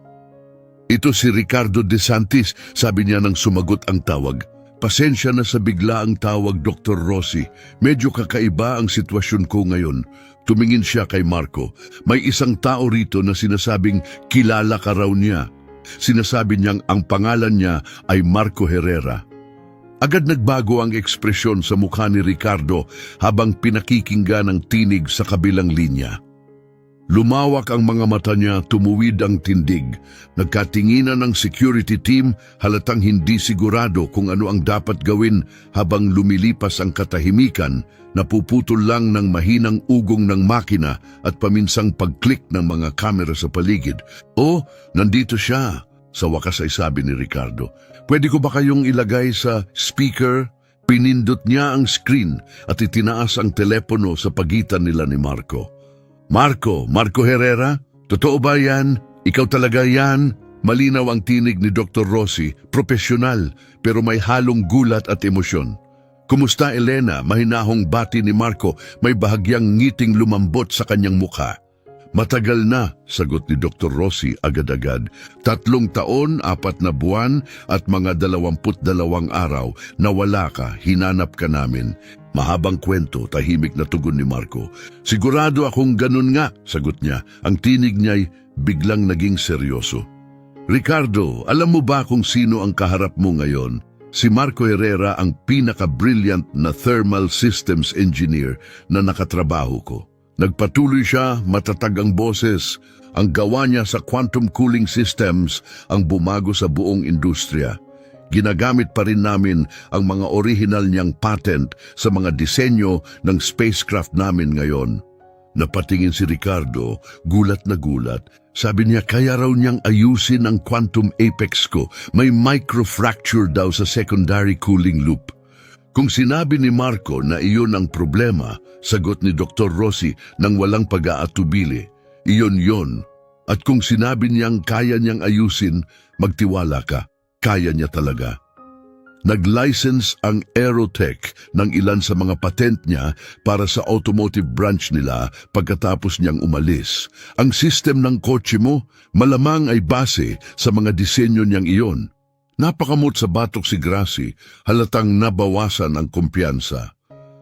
[SPEAKER 1] Ito si Ricardo De Santis, sabi niya nang sumagot ang tawag. Pasensya na sa bigla ang tawag, Dr. Rossi. Medyo kakaiba ang sitwasyon ko ngayon. Tumingin siya kay Marco. May isang tao rito na sinasabing kilala ka raw niya. Sinasabi niyang ang pangalan niya ay Marco Herrera. Agad nagbago ang ekspresyon sa mukha ni Ricardo habang pinakikinggan ang tinig sa kabilang linya. Lumawak ang mga mata niya, tumuwid ang tindig. Nagkatinginan ng security team, halatang hindi sigurado kung ano ang dapat gawin habang lumilipas ang katahimikan, napuputol lang ng mahinang ugong ng makina at paminsang pag-click ng mga kamera sa paligid. Oh, nandito siya, sa wakas ay sabi ni Ricardo. Pwede ko ba kayong ilagay sa speaker? Pinindot niya ang screen at itinaas ang telepono sa pagitan nila ni Marco. Marco Herrera? Totoo ba yan? Ikaw talaga yan? Malinaw ang tinig ni Dr. Rossi, profesional pero may halong gulat at emosyon. Kumusta Elena? Mahinahong bati ni Marco, may bahagyang ngiting lumambot sa kanyang mukha. Matagal na, sagot ni Dr. Rossi agad-agad. 3 taon, 4 na buwan at mga 22 araw na wala ka, hinanap ka namin. Mahabang kwento, tahimik na tugon ni Marco. Sigurado akong ganun nga, sagot niya. Ang tinig niya'y biglang naging seryoso. Ricardo, alam mo ba kung sino ang kaharap mo ngayon? Si Marco Herrera, ang pinaka-brilliant na thermal systems engineer na nakatrabaho ko. Nagpatuloy siya, matatag ang boses. Ang gawa niya sa quantum cooling systems ang bumago sa buong industriya. Ginagamit pa rin namin ang mga original niyang patent sa mga disenyo ng spacecraft namin ngayon. Napatingin si Ricardo, gulat na gulat. Sabi niya, kaya raw niyang ayusin ang quantum apex ko. May microfracture daw sa secondary cooling loop. Kung sinabi ni Marco na iyon ang problema, sagot ni Dr. Rossi nang walang pag-aatubili, iyon yon. At kung sinabi niyang kaya niyang ayusin, magtiwala ka, kaya niya talaga. Nag-license ang Aerotech ng ilan sa mga patent niya para sa automotive branch nila pagkatapos niyang umalis. Ang system ng kotse mo malamang ay base sa mga disenyo niyang iyon. Napakamot sa batok si Gracie, halatang nabawasan ang kumpiyansa.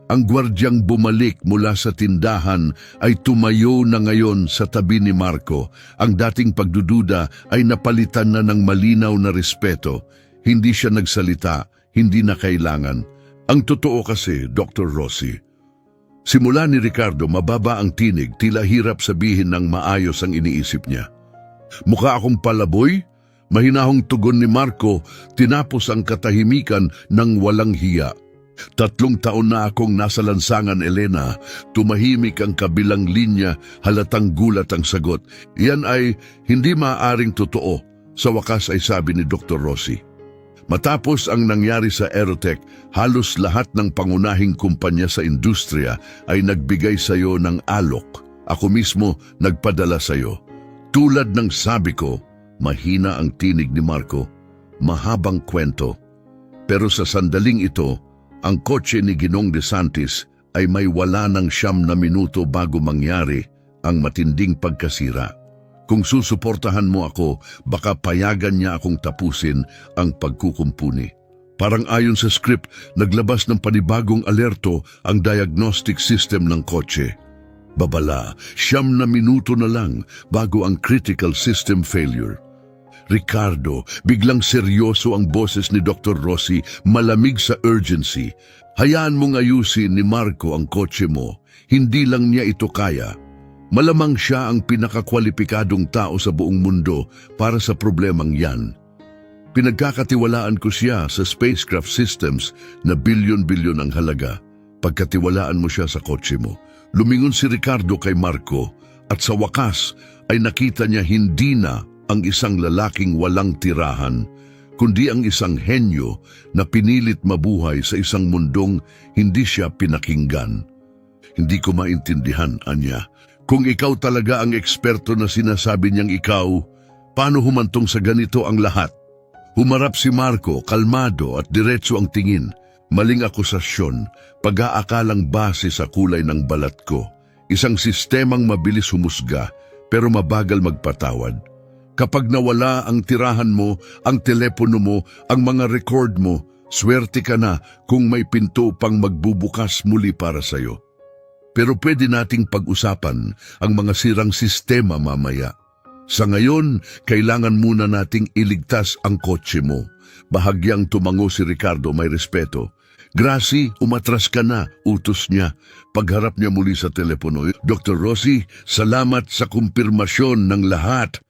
[SPEAKER 1] Ang gwardyang bumalik mula sa tindahan ay tumayo na ngayon sa tabi ni Marco. Ang dating pagdududa ay napalitan na ng malinaw na respeto. Hindi siya nagsalita, hindi na kailangan. Ang totoo kasi, Dr. Rossi, simula ni Ricardo mababa ang tinig, tila hirap sabihin ng maayos ang iniisip niya. Mukha akong palaboy? Mahinahong tugon ni Marco, tinapos ang katahimikan ng walang hiya. 3 taon na akong nasa lansangan, Elena. Tumahimik ang kabilang linya, halatang gulat ang sagot. Iyan ay hindi maaaring totoo, sa wakas ay sabi ni Dr. Rossi. Matapos ang nangyari sa Aerotech, halos lahat ng pangunahing kumpanya sa industriya ay nagbigay sa iyo ng alok. Ako mismo nagpadala sa iyo. Tulad ng sabi ko, mahina ang tinig ni Marco, mahabang kwento. Pero sa sandaling ito, ang kotse ni Ginong De Santis ay may wala ng 9 na minuto bago mangyari ang matinding pagkasira. Kung susuportahan mo ako, baka payagan niya akong tapusin ang pagkukumpuni. Parang ayon sa script, naglabas ng panibagong alerto ang diagnostic system ng kotse. Babala, 9 na minuto na lang bago ang critical system failure. Ricardo, biglang seryoso ang boses ni Dr. Rossi, malamig sa urgency. Hayaan mong ayusin ni Marco ang kotse mo. Hindi lang niya ito kaya. Malamang siya ang pinakakwalipikadong tao sa buong mundo para sa problemang yan. Pinagkakatiwalaan ko siya sa spacecraft systems na bilyon-bilyon ang halaga. Pagkatiwalaan mo siya sa kotse mo. Lumingon si Ricardo kay Marco at sa wakas ay nakita niya hindi na ang isang lalaking walang tirahan, kundi ang isang henyo na pinilit mabuhay sa isang mundong hindi siya pinakinggan. Hindi ko maintindihan, Anya. Kung ikaw talaga ang eksperto na sinasabi niyang ikaw, paano humantong sa ganito ang lahat? Humarap si Marco, kalmado at diretso ang tingin. Maling akusasyon, pag-aakalang base sa kulay ng balat ko. Isang sistemang mabilis humusga, pero mabagal magpatawad. Kapag nawala ang tirahan mo, ang telepono mo, ang mga record mo, swerte ka na kung may pinto pang magbubukas muli para sa'yo. Pero pwede nating pag-usapan ang mga sirang sistema mamaya. Sa ngayon, kailangan muna nating iligtas ang kotse mo. Bahagyang tumango si Ricardo, may respeto. Gracie, umatras ka na, utos niya. Pagharap niya muli sa telepono, Dr. Rossi, salamat sa kumpirmasyon ng lahat.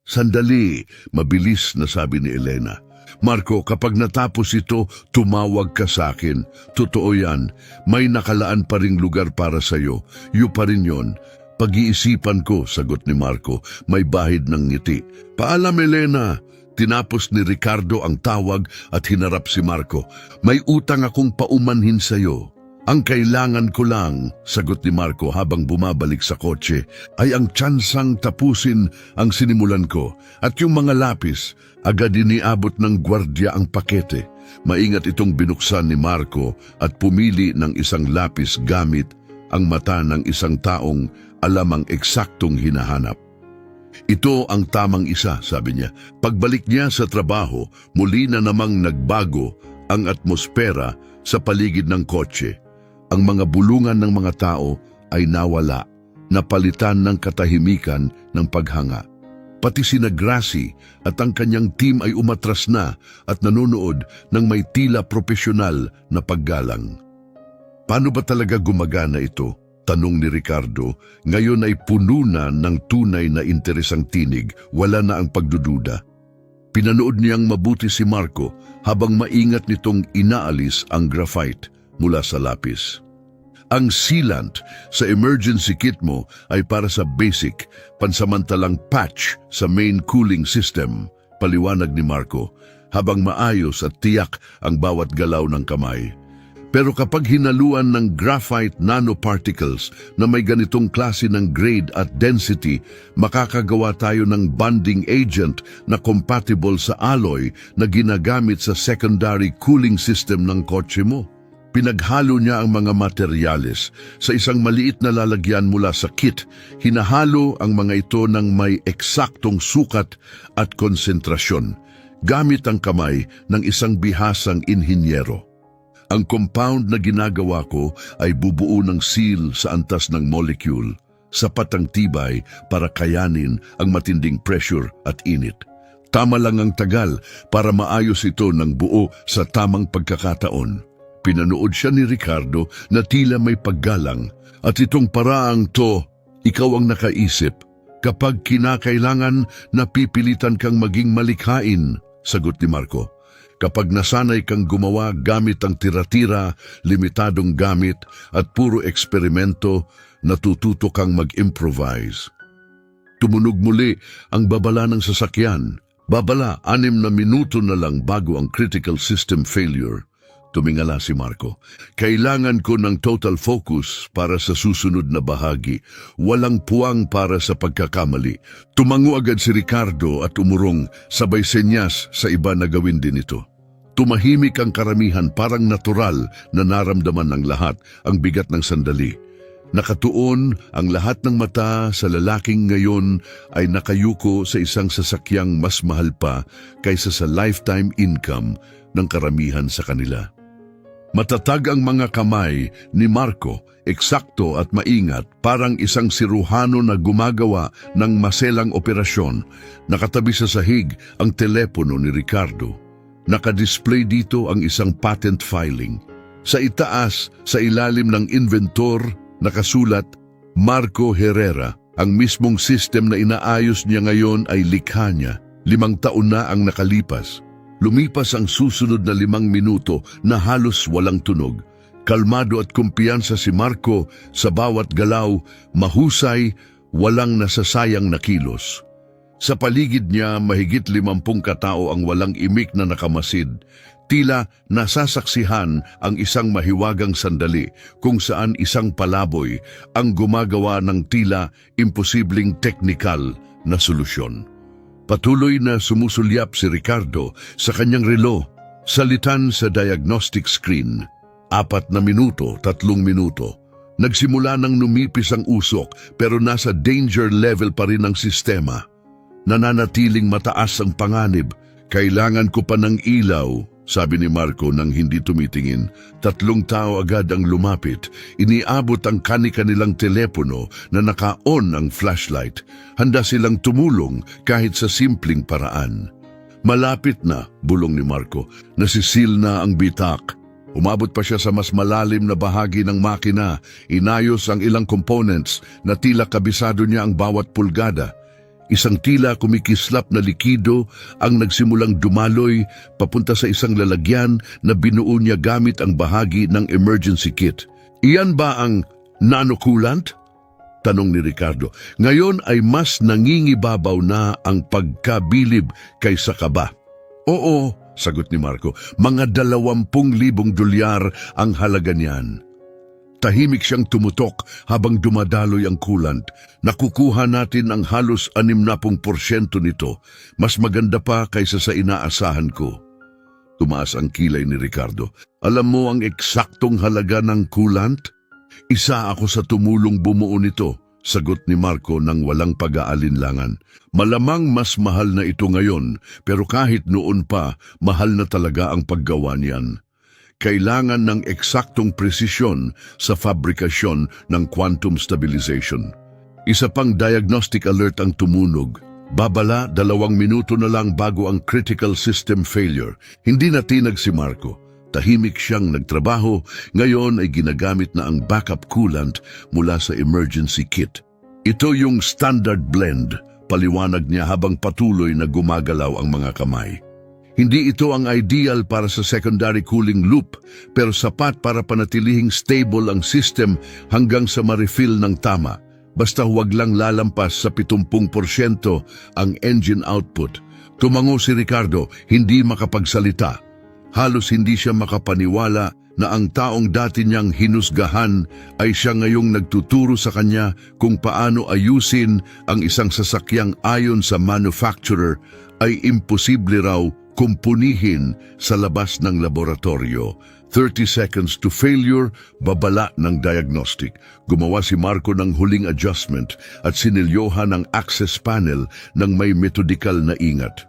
[SPEAKER 1] Sandali, mabilis na sabi ni Elena. Marco, kapag natapos ito, tumawag ka sa akin. Totoo yan, may nakalaan pa ring lugar para sa'yo. Iyo pa rin yon. Pag-iisipan ko, sagot ni Marco, may bahid ng ngiti. Paalam, Elena. Tinapos ni Ricardo ang tawag at hinarap si Marco. May utang akong paumanhin sa'yo. Ang kailangan ko lang, sagot ni Marco habang bumabalik sa kotse, ay ang tsansang tapusin ang sinimulan ko. At yung mga lapis, agad iniabot ng gwardya ang pakete. Maingat itong binuksan ni Marco at pumili ng isang lapis gamit ang mata ng isang taong alam ang eksaktong hinahanap. Ito ang tamang isa, sabi niya. Pagbalik niya sa trabaho, muli na namang nagbago ang atmosfera sa paligid ng kotse. Ang mga bulungan ng mga tao ay nawala, napalitan ng katahimikan ng paghanga. Pati sina Gracie at ang kanyang team ay umatras na at nanonood ng may tila profesional na paggalang. Paano ba talaga gumagana ito? Tanong ni Ricardo. Ngayon ay puno na ng tunay na interesang tinig, wala na ang pagdududa. Pinanood niyang mabuti si Marco habang maingat nitong inaalis ang graphite mula sa lapis. Ang sealant sa emergency kit mo ay para sa basic, pansamantalang patch sa main cooling system, paliwanag ni Marco, habang maayos at tiyak ang bawat galaw ng kamay. Pero kapag hinaluan ng graphite nanoparticles na may ganitong klase ng grade at density, makakagawa tayo ng bonding agent na compatible sa alloy na ginagamit sa secondary cooling system ng kotse mo. Pinaghalo niya ang mga materyales sa isang maliit na lalagyan mula sa kit. Hinahalo ang mga ito ng may eksaktong sukat at konsentrasyon, gamit ang kamay ng isang bihasang inhinyero. Ang compound na ginagawa ko ay bubuo ng seal sa antas ng molecule, sapat ang tibay para kayanin ang matinding pressure at init. Tama lang ang tagal para maayos ito ng buo sa tamang pagkakataon. Pinanood siya ni Ricardo na tila may paggalang, at itong paraang to, ikaw ang nakaisip. Kapag kinakailangan, napipilitan kang maging malikhain, sagot ni Marco. Kapag nasanay kang gumawa gamit ang tira-tira, limitadong gamit at puro eksperimento, natututo kang mag-improvise. Tumunog muli ang babala ng sasakyan. Babala, 6 na minuto na lang bago ang critical system failure. Tumingala si Marco. Kailangan ko ng total focus para sa susunod na bahagi. Walang puwang para sa pagkakamali. Tumango agad si Ricardo at umurong, sabay senyas sa iba na gawin din ito. Tumahimik ang karamihan, parang natural na naramdaman ng lahat ang bigat ng sandali. Nakatuon ang lahat ng mata sa lalaking ngayon ay nakayuko sa isang sasakyang mas mahal pa kaysa sa lifetime income ng karamihan sa kanila. Matatag ang mga kamay ni Marco, eksakto at maingat, parang isang siruhano na gumagawa ng maselang operasyon. Nakatabi sa sahig ang telepono ni Ricardo. Nakadisplay dito ang isang patent filing. Sa itaas, sa ilalim ng inventor, nakasulat, Marco Herrera. Ang mismong system na inaayos niya ngayon ay likha niya. 5 taon na ang nakalipas. Lumipas ang susunod na 5 minuto na halos walang tunog. Kalmado at kumpiyansa si Marco sa bawat galaw, mahusay, walang nasasayang na kilos. Sa paligid niya, mahigit 50 katao ang walang imik na nakamasid. Tila nasasaksihan ang isang mahiwagang sandali kung saan isang palaboy ang gumagawa ng tila imposibleng teknikal na solusyon. Patuloy na sumusulyap si Ricardo sa kanyang relo, salitan sa diagnostic screen. 4 na minuto, 3 minuto. Nagsimula nang numipis ang usok pero nasa danger level pa rin ang sistema. Nananatiling mataas ang panganib. Kailangan ko pa ng ilaw, sabi ni Marco nang hindi tumitingin. 3 tao agad ang lumapit. Iniabot ang kani-kanilang telepono na naka-on ang flashlight. Handa silang tumulong kahit sa simpleng paraan. Malapit na, bulong ni Marco. Nasisil na ang bitak. Umabot pa siya sa mas malalim na bahagi ng makina. Inayos ang ilang components na tila kabisado niya ang bawat pulgada. Isang tila kumikislap na likido ang nagsimulang dumaloy papunta sa isang lalagyan na binuo niya gamit ang bahagi ng emergency kit. Iyan ba ang nano-coolant? Tanong ni Ricardo. Ngayon ay mas nangingibabaw na ang pagkabilib kaysa kaba. Oo, sagot ni Marco. Mga 20,000 dolyar ang halaga niyan. Tahimik siyang tumutok habang dumadaloy ang coolant. Nakukuha natin ang halos 60% nito. Mas maganda pa kaysa sa inaasahan ko. Tumaas ang kilay ni Ricardo. Alam mo ang eksaktong halaga ng coolant? Isa ako sa tumulong bumuo nito, sagot ni Marco nang walang pag-aalinlangan. Malamang mas mahal na ito ngayon, pero kahit noon pa, mahal na talaga ang paggawa niyan. Kailangan ng eksaktong presisyon sa fabrikasyon ng quantum stabilization. Isa pang diagnostic alert ang tumunog. Babala, 2 minuto na lang bago ang critical system failure. Hindi natinag si Marco. Tahimik siyang nagtrabaho, ngayon ay ginagamit na ang backup coolant mula sa emergency kit. Ito yung standard blend, paliwanag niya habang patuloy na gumagalaw ang mga kamay. Hindi ito ang ideal para sa secondary cooling loop, pero sapat para panatilihing stable ang system hanggang sa ma-refill ng tama. Basta huwag lang lalampas sa 70% ang engine output. Tumango si Ricardo, hindi makapagsalita. Halos hindi siya makapaniwala na ang taong dati niyang hinusgahan ay siya ngayong nagtuturo sa kanya kung paano ayusin ang isang sasakyang ayon sa manufacturer ay imposible raw kumpunihin sa labas ng laboratorio. 30 seconds to failure, babala ng diagnostic. Gumawa si Marco ng huling adjustment at sinilyohan ang access panel ng may metodikal na ingat.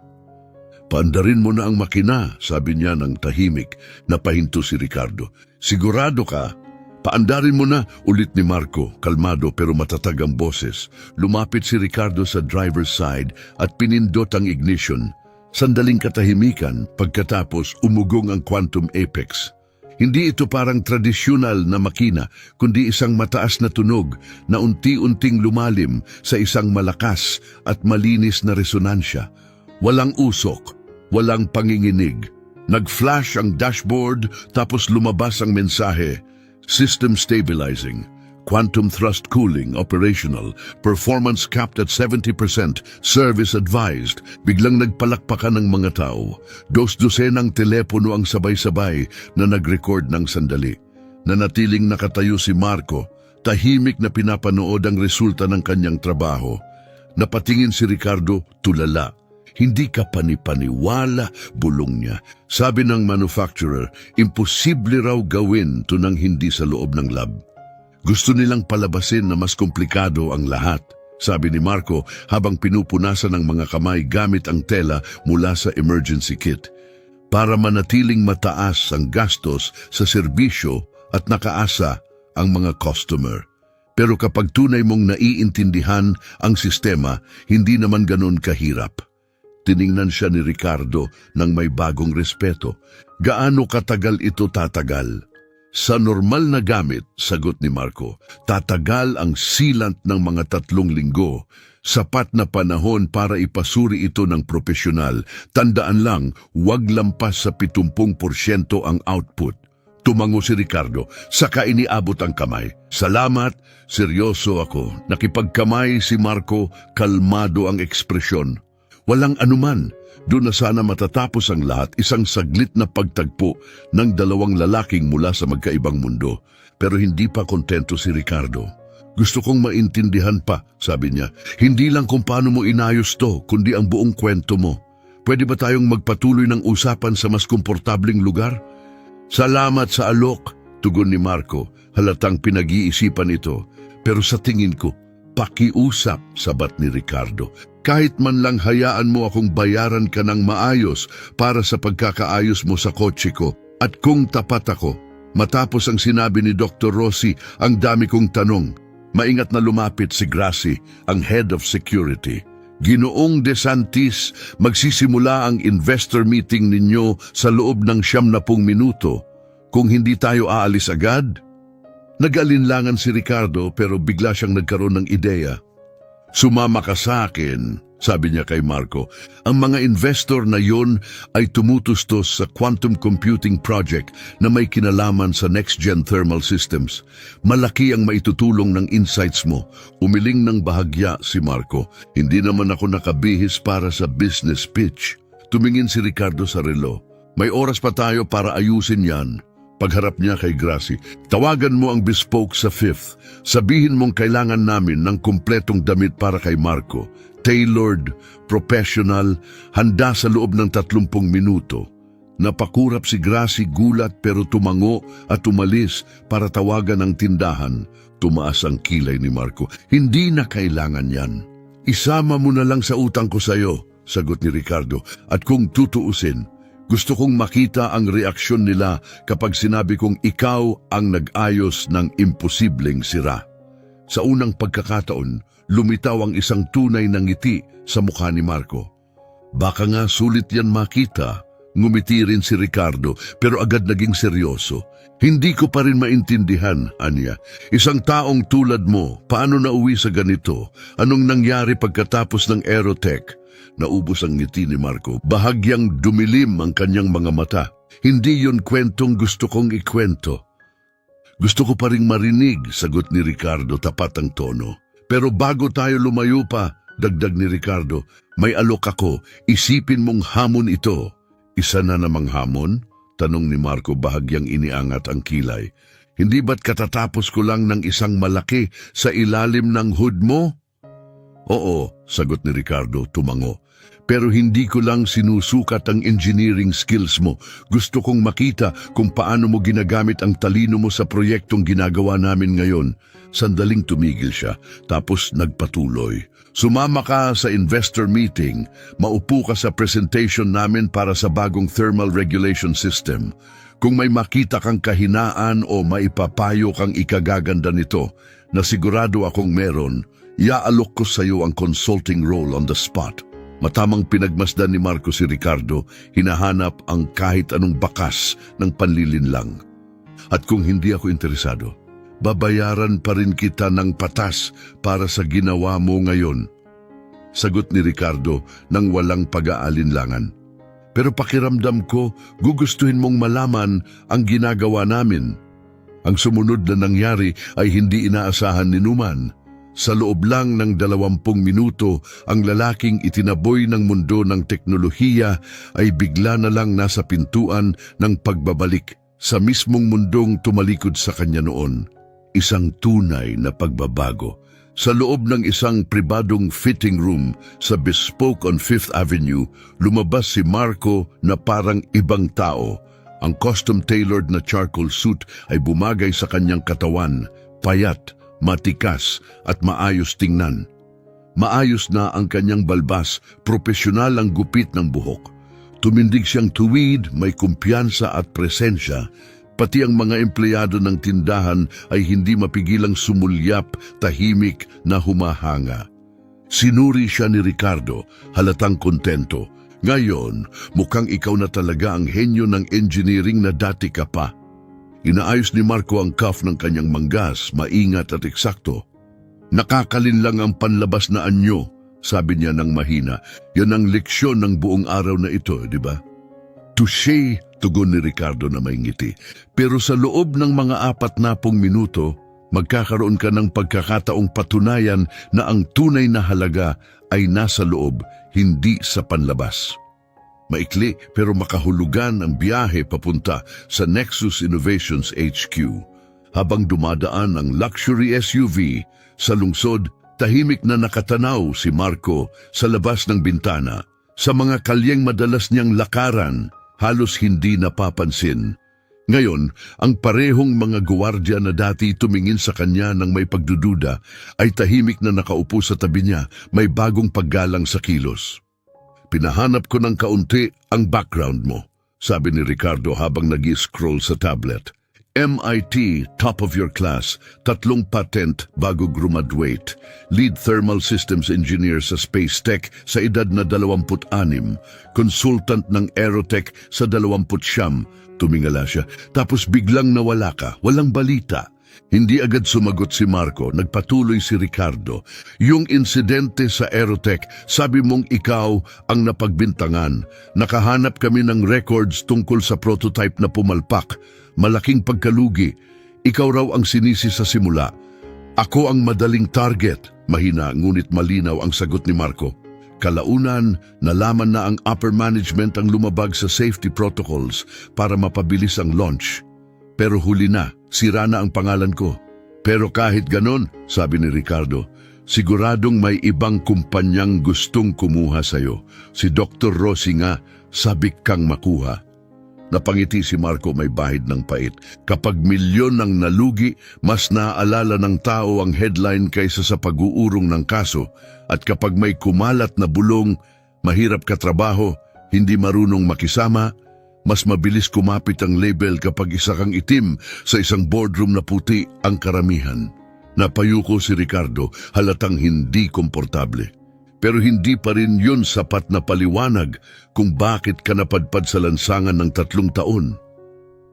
[SPEAKER 1] Paandarin mo na ang makina, sabi niya ng tahimik. Napahinto si Ricardo. Sigurado ka? Paandarin mo na, ulit ni Marco, kalmado pero matatag ang boses. Lumapit si Ricardo sa driver's side at pinindot ang ignition. Sandaling katahimikan, pagkatapos umugong ang Quantum Apex. Hindi ito parang tradisyonal na makina, kundi isang mataas na tunog na unti-unting lumalim sa isang malakas at malinis na resonansya. Walang usok, walang panginginig. Nag-flash ang dashboard tapos lumabas ang mensahe. System stabilizing. Quantum thrust cooling operational. Performance capped at 70%. Service advised. Biglang nagpalakpakan ng mga tao. Dos-dosenang telepono ang sabay-sabay na nag-record ng sandali. Nanatiling nakatayo si Marco. Tahimik na pinapanood ang resulta ng kanyang trabaho. Napatingin si Ricardo, tulala. Hindi ka panipaniwala, bulong niya. Sabi ng manufacturer, imposible raw gawin to nang hindi sa loob ng lab. Gusto nilang palabasin na mas komplikado ang lahat, sabi ni Marco habang pinupunasan ng mga kamay gamit ang tela mula sa emergency kit. Para manatiling mataas ang gastos sa serbisyo at nakaasa ang mga customer. Pero kapag tunay mong naiintindihan ang sistema, hindi naman ganun kahirap. Tiningnan siya ni Ricardo ng may bagong respeto. Gaano katagal ito tatagal? Sa normal na gamit, sagot ni Marco, tatagal ang sealant ng mga 3 linggo. Sapat na panahon para ipasuri ito ng propesyonal. Tandaan lang, huwag lampas sa 70% ang output. Tumango si Ricardo, saka iniabot ang kamay. Salamat, seryoso ako. Nakipagkamay si Marco, kalmado ang ekspresyon. Walang anuman. Doon na sana matatapos ang lahat, isang saglit na pagtagpo ng 2 lalaking mula sa magkaibang mundo. Pero hindi pa kontento si Ricardo. Gusto kong maintindihan pa, sabi niya. Hindi lang kung paano mo inayos to, kundi ang buong kwento mo. Pwede ba tayong magpatuloy ng usapan sa mas komportabling lugar? Salamat sa alok, tugon ni Marco. Halatang pinag-iisipan ito. Pero sa tingin ko, pakiusap, sabat ni Ricardo. Kahit man lang hayaan mo akong bayaran ka ng maayos para sa pagkakaayos mo sa kotse ko. At kung tapat ako, matapos ang sinabi ni Dr. Rossi, ang dami kong tanong. Maingat na lumapit si Gracie, ang head of security. Ginoong DeSantis, magsisimula ang investor meeting ninyo sa loob ng 70 minuto. Kung hindi tayo aalis agad? Nag-alinlangan si Ricardo pero bigla siyang nagkaroon ng ideya. Sumama ka sa akin, sabi niya kay Marco. Ang mga investor na yon ay tumutustos sa quantum computing project na may kinalaman sa next-gen thermal systems. Malaki ang maitutulong ng insights mo. Umiling ng bahagya si Marco. Hindi naman ako nakabihis para sa business pitch. Tumingin si Ricardo sa relo. May oras pa tayo para ayusin yan. Pagharap niya kay Gracie, tawagan mo ang bespoke sa 5th. Sabihin mong kailangan namin ng kumpletong damit para kay Marco. Tailored, professional, handa sa loob ng 30 minuto. Napakurap si Gracie, gulat pero tumango at umalis para tawagan ang tindahan. Tumaas ang kilay ni Marco. Hindi na kailangan yan. Isama mo na lang sa utang ko sa'yo, sagot ni Ricardo. At kung tutuusin, gusto kong makita ang reaksyon nila kapag sinabi kong ikaw ang nag-ayos ng imposibleng sira. Sa unang pagkakataon, lumitaw ang isang tunay na ngiti sa mukha ni Marco. Baka nga sulit yan makita, ngumiti rin si Ricardo pero agad naging seryoso. Hindi ko pa rin maintindihan, Anya. Isang taong tulad mo, paano nauwi sa ganito? Anong nangyari pagkatapos ng Aerotech? Naubos ang ngiti ni Marco. Bahagyang dumilim ang kanyang mga mata. Hindi yun kwentong gusto kong ikwento. Gusto ko pa ring marinig, sagot ni Ricardo, tapat ang tono. Pero bago tayo lumayo pa, dagdag ni Ricardo, may alok ako, isipin mong hamon ito. Isa na namang hamon? Tanong ni Marco, bahagyang iniangat ang kilay. Hindi ba't katatapos ko lang ng isang malaki sa ilalim ng hood mo? Oo, sagot ni Ricardo, tumango. Pero hindi ko lang sinusukat ang engineering skills mo. Gusto kong makita kung paano mo ginagamit ang talino mo sa proyektong ginagawa namin ngayon. Sandaling tumigil siya, tapos nagpatuloy. Sumama ka sa investor meeting. Maupo ka sa presentation namin para sa bagong thermal regulation system. Kung may makita kang kahinaan o maipapayo kang ikagaganda nito, na sigurado akong meron, iaalok ko sa iyo ang consulting role on the spot. Matamang pinagmasdan ni Marco si Ricardo, hinahanap ang kahit anong bakas ng panlilinlang. At kung hindi ako interesado, babayaran pa rin kita ng patas para sa ginawa mo ngayon. Sagot ni Ricardo nang walang pag-aalinlangan. Pero pakiramdam ko, gugustuhin mong malaman ang ginagawa namin. Ang sumunod na nangyari ay hindi inaasahan ni Numan. Sa loob lang ng 20 minuto, ang lalaking itinaboy ng mundo ng teknolohiya ay bigla na lang nasa pintuan ng pagbabalik sa mismong mundong tumalikod sa kanya noon. Isang tunay na pagbabago. Sa loob ng isang pribadong fitting room sa Bespoke on 5th Avenue, lumabas si Marco na parang ibang tao. Ang custom-tailored na charcoal suit ay bumagay sa kanyang katawan, payat, matikas at maayos tingnan. Maayos na ang kanyang balbas, propesyonal ang gupit ng buhok. Tumindig siyang tuwid, may kumpiyansa at presensya. Pati ang mga empleyado ng tindahan ay hindi mapigilang sumulyap, tahimik na humahanga. Sinuri siya ni Ricardo, halatang kontento. Ngayon, mukhang ikaw na talaga ang henyo ng engineering na dati ka pa. Inaayos ni Marco ang cuff ng kanyang manggas, maingat at eksakto. Nakakalinlang ang panlabas na anyo, sabi niya ng mahina. Yan ang leksyon ng buong araw na ito, di ba? Touché, tugon ni Ricardo na may ngiti. Pero sa loob ng mga 40 minuto, magkakaroon ka ng pagkakataong patunayan na ang tunay na halaga ay nasa loob, hindi sa panlabas. Maikli pero makahulugan ang biyahe papunta sa Nexus Innovations HQ. Habang dumadaan ang luxury SUV sa lungsod, tahimik na nakatanaw si Marco sa labas ng bintana. Sa mga kalyeng madalas niyang lakaran, halos hindi napapansin. Ngayon, ang parehong mga guwardiya na dati tumingin sa kanya ng may pagdududa ay tahimik na nakaupo sa tabi niya, may bagong paggalang sa kilos. Pinahanap ko ng kaunti ang background mo, sabi ni Ricardo habang nag-scroll sa tablet. MIT, top of your class, 3 patent bago graduate, lead thermal systems engineer sa Space Tech sa edad na 26, consultant ng Aerotech sa 29, tumingala siya, tapos biglang nawala ka, walang balita. Hindi agad sumagot si Marco, nagpatuloy si Ricardo. Yung insidente sa Aerotech, sabi mong ikaw ang napagbintangan. Nakahanap kami ng records tungkol sa prototype na pumalpak. Malaking pagkalugi. Ikaw raw ang sinisi sa simula. Ako ang madaling target. Mahina ngunit malinaw ang sagot ni Marco. Kalaunan, nalaman na ang upper management ang lumabag sa safety protocols para mapabilis ang launch. Pero huli na, sira na ang pangalan ko. Pero kahit ganon, sabi ni Ricardo, siguradong may ibang kumpanyang gustong kumuha sa'yo. Si Dr. Rossi nga, sabik kang makuha. Napangiti si Marco, may bahid ng pait. Kapag milyon ang nalugi, mas naaalala ng tao ang headline kaysa sa pag-uurong ng kaso. At kapag may kumalat na bulong, mahirap katrabaho, hindi marunong makisama, mas mabilis kumapit ang label kapag isa kang itim sa isang boardroom na puti ang karamihan. Napayuko si Ricardo, halatang hindi komportable. Pero hindi pa rin yun sapat na paliwanag kung bakit ka napadpad sa lansangan ng 3 taon.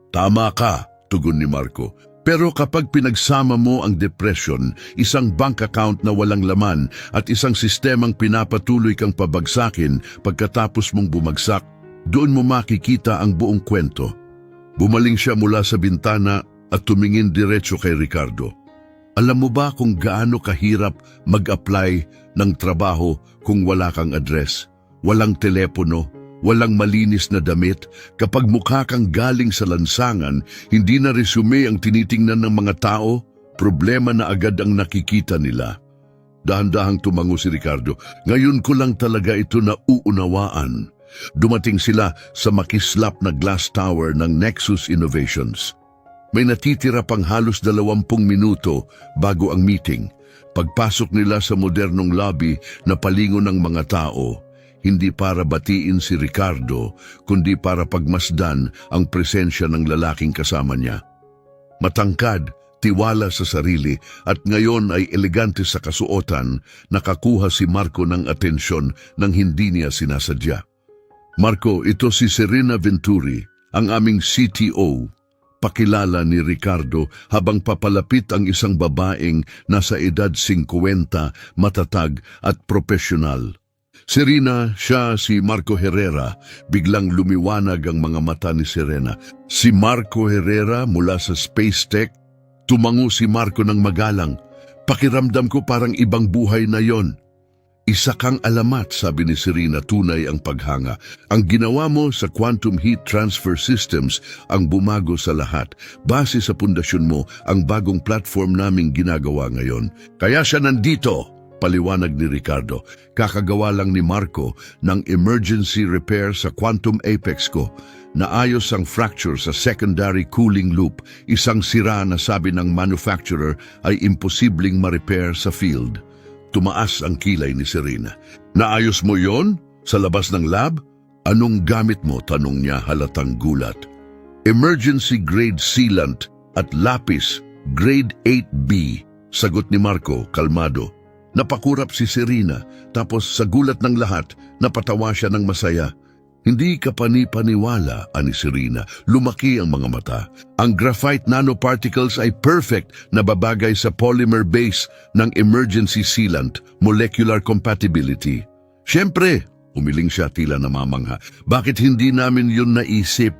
[SPEAKER 1] Tama ka, tugon ni Marco. Pero kapag pinagsama mo ang depression, isang bank account na walang laman at isang sistemang pinapatuloy kang pabagsakin pagkatapos mong bumagsak, doon mo makikita ang buong kwento. Bumaling siya mula sa bintana at tumingin diretso kay Ricardo. Alam mo ba kung gaano kahirap mag-apply ng trabaho kung wala kang address, walang telepono, walang malinis na damit? Kapag mukha kang galing sa lansangan, hindi na resume ang tinitingnan ng mga tao, problema na agad ang nakikita nila. Dahan-dahang tumango si Ricardo. Ngayon ko lang talaga ito nauunawaan. Dumating sila sa makislap na glass tower ng Nexus Innovations. May natitira pang halos 20 minuto bago ang meeting. Pagpasok nila sa modernong lobby na palingon ng mga tao, hindi para batiin si Ricardo, kundi para pagmasdan ang presensya ng lalaking kasama niya. Matangkad, tiwala sa sarili at ngayon ay elegante sa kasuotan, nakakuha si Marco ng atensyon nang hindi niya sinasadya. Marco, ito si Serena Venturi, ang aming CTO. Pakilala ni Ricardo habang papalapit ang isang babaeng nasa edad 50, matatag at profesional. Serena, siya si Marco Herrera. Biglang lumiwanag ang mga mata ni Serena. Si Marco Herrera mula sa Space Tech. Tumango si Marco ng magalang. Pakiramdam ko parang ibang buhay na yon. Isa kang alamat, sabi ni Serena, tunay ang paghanga. Ang ginawa mo sa Quantum Heat Transfer Systems ang bumago sa lahat. Base sa pundasyon mo, ang bagong platform naming ginagawa ngayon. Kaya siya nandito, paliwanag ni Ricardo. Kakagawa lang ni Marco ng emergency repair sa Quantum Apex ko. Naayos ang fracture sa secondary cooling loop, isang sira na sabi ng manufacturer ay imposibleng ma-repair sa field. Tumaas ang kilay ni Serena. Naayos mo yon? Sa labas ng lab? Anong gamit mo? Tanong niya halatang gulat. Emergency grade sealant at lapis, grade 8B, sagot ni Marco, kalmado. Napakurap si Serena, tapos sa gulat ng lahat, napatawa siya ng masaya. Hindi ka panipaniwala, ani Serena. Lumaki ang mga mata. Ang graphite nanoparticles ay perfect na babagay sa polymer base ng emergency sealant, molecular compatibility. Siyempre, umiling siya tila namamangha. Bakit hindi namin yun naisip?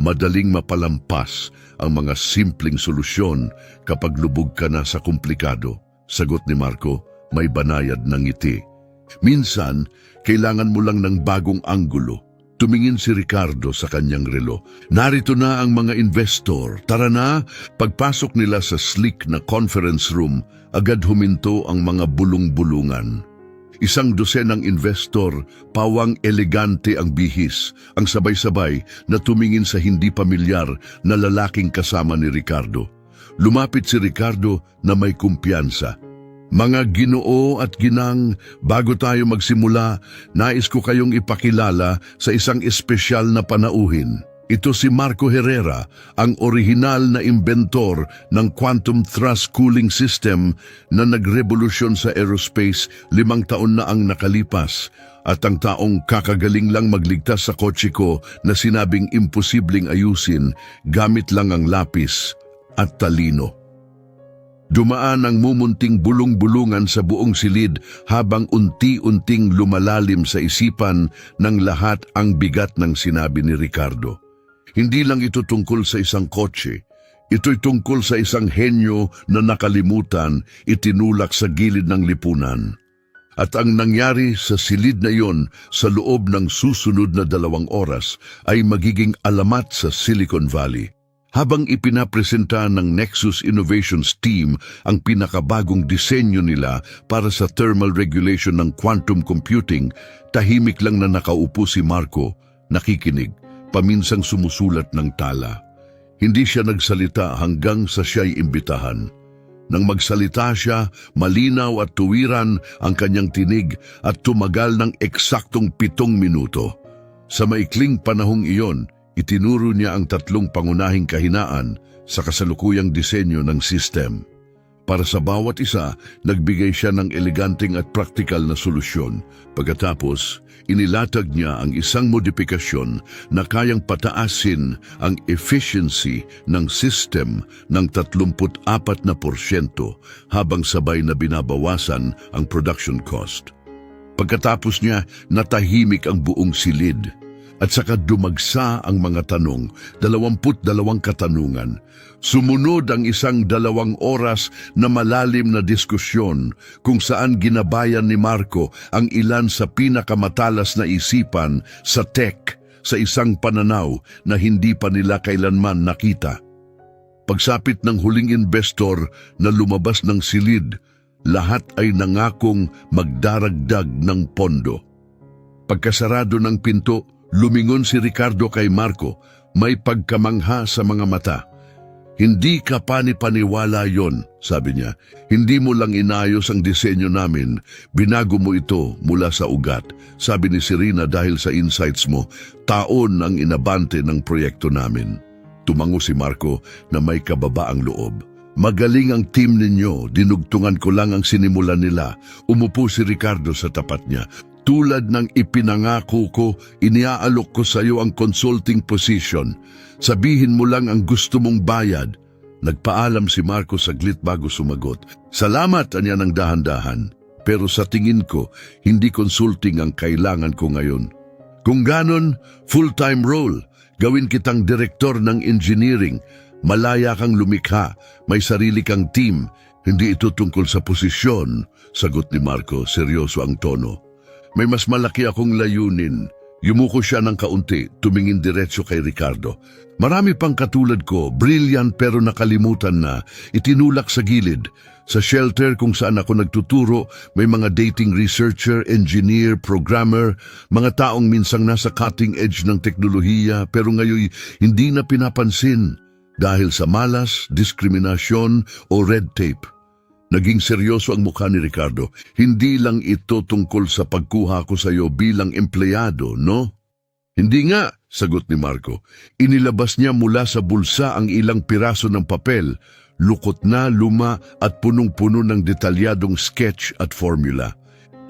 [SPEAKER 1] Madaling mapalampas ang mga simpleng solusyon kapag lubog ka na sa komplikado. Sagot ni Marco, may banayad ng ngiti. Minsan, kailangan mo lang ng bagong anggulo. Tumingin si Ricardo sa kanyang relo. Narito na ang mga investor. Tara na! Pagpasok nila sa sleek na conference room, agad huminto ang mga bulong-bulungan. Isang dosenang investor, pawang elegante ang bihis, ang sabay-sabay na tumingin sa hindi pamilyar na lalaking kasama ni Ricardo. Lumapit si Ricardo na may kumpiyansa. Mga Ginoo at Ginang, bago tayo magsimula, nais ko kayong ipakilala sa isang espesyal na panauhin. Ito si Marco Herrera, ang orihinal na inventor ng Quantum Thrust Cooling System na nagrevolusyon sa aerospace 5 taon na ang nakalipas at ang taong kakagaling lang magligtas sa kotse ko na sinabing imposibleng ayusin gamit lang ang lapis at talino. Dumaan ang mumunting bulong-bulungan sa buong silid habang unti-unting lumalalim sa isipan ng lahat ang bigat ng sinabi ni Ricardo. Hindi lang ito tungkol sa isang kotse. Ito'y tungkol sa isang henyo na nakalimutan, itinulak sa gilid ng lipunan. At ang nangyari sa silid na iyon sa loob ng susunod na 2 oras ay magiging alamat sa Silicon Valley. Habang ipinapresenta ng Nexus Innovations team ang pinakabagong disenyo nila para sa thermal regulation ng quantum computing, tahimik lang na nakaupo si Marco, nakikinig, paminsang sumusulat ng tala. Hindi siya nagsalita hanggang sa siya'y imbitahan. Nang magsalita siya, malinaw at tuwiran ang kanyang tinig at tumagal ng eksaktong 7 minuto. Sa maikling panahong iyon, itinuro niya ang 3 pangunahing kahinaan sa kasalukuyang disenyo ng system. Para sa bawat isa, nagbigay siya ng eleganteng at praktikal na solusyon. Pagkatapos, inilatag niya ang isang modifikasyon na kayang pataasin ang efficiency ng system ng 34% habang sabay na binabawasan ang production cost. Pagkatapos niya, natahimik ang buong silid. At saka dumagsa ang mga tanong, 22 katanungan. Sumunod ang 2 oras na malalim na diskusyon kung saan ginabayan ni Marco ang ilan sa pinakamatalas na isipan sa tech sa isang pananaw na hindi pa nila kailanman nakita. Pagsapit ng huling investor na lumabas ng silid, lahat ay nangakong magdaragdag ng pondo. Pagkasarado ng pinto, lumingon si Ricardo kay Marco, may pagkamangha sa mga mata. Hindi ka panipaniwala yon, sabi niya. Hindi mo lang inayos ang disenyo namin, binago mo ito mula sa ugat. Sabi ni Serena, dahil sa insights mo, taon ang inabante ng proyekto namin. Tumango si Marco na may kababaang loob. Magaling ang team ninyo, dinugtungan ko lang ang sinimulan nila. Umupo si Ricardo sa tapat niya. Tulad ng ipinangako ko, iniaalok ko sa iyo ang consulting position. Sabihin mo lang ang gusto mong bayad. Nagpaalam si Marco saglit bago sumagot. Salamat, anya ng dahan-dahan. Pero sa tingin ko, hindi consulting ang kailangan ko ngayon. Kung ganon, full-time role. Gawin kitang direktor ng engineering. Malaya kang lumikha, may sarili kang team. Hindi ito tungkol sa posisyon, sagot ni Marco, seryoso ang tono. May mas malaki akong layunin. Yumuko siya ng kaunti, tumingin diretso kay Ricardo. Marami pang katulad ko, brilliant pero nakalimutan na, itinulak sa gilid. Sa shelter kung saan ako nagtuturo, may mga dating researcher, engineer, programmer, mga taong minsang nasa cutting edge ng teknolohiya pero ngayon hindi na pinapansin dahil sa malas, diskriminasyon o red tape. Naging seryoso ang mukha ni Ricardo. Hindi lang ito tungkol sa pagkuha ko sa iyo bilang empleyado, no? Hindi nga, sagot ni Marco. Inilabas niya mula sa bulsa ang ilang piraso ng papel, lukot na, luma at punong-puno ng detalyadong sketch at formula.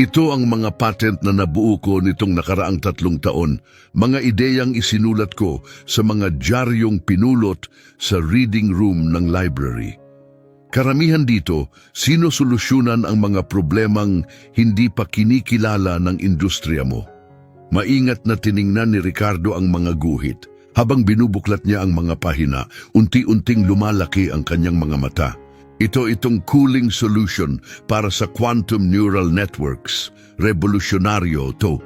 [SPEAKER 1] Ito ang mga patent na nabuo ko nitong nakaraang 3 taon, mga ideyang isinulat ko sa mga diaryong pinulot sa reading room ng library. Karamihan dito, sinusolusyonan ang mga problemang hindi pa kinikilala ng industriya mo. Maingat na tiningnan ni Ricardo ang mga guhit. Habang binubuklat niya ang mga pahina, unti-unting lumalaki ang kanyang mga mata. Itong cooling solution para sa quantum neural networks. Revolusyonaryo to.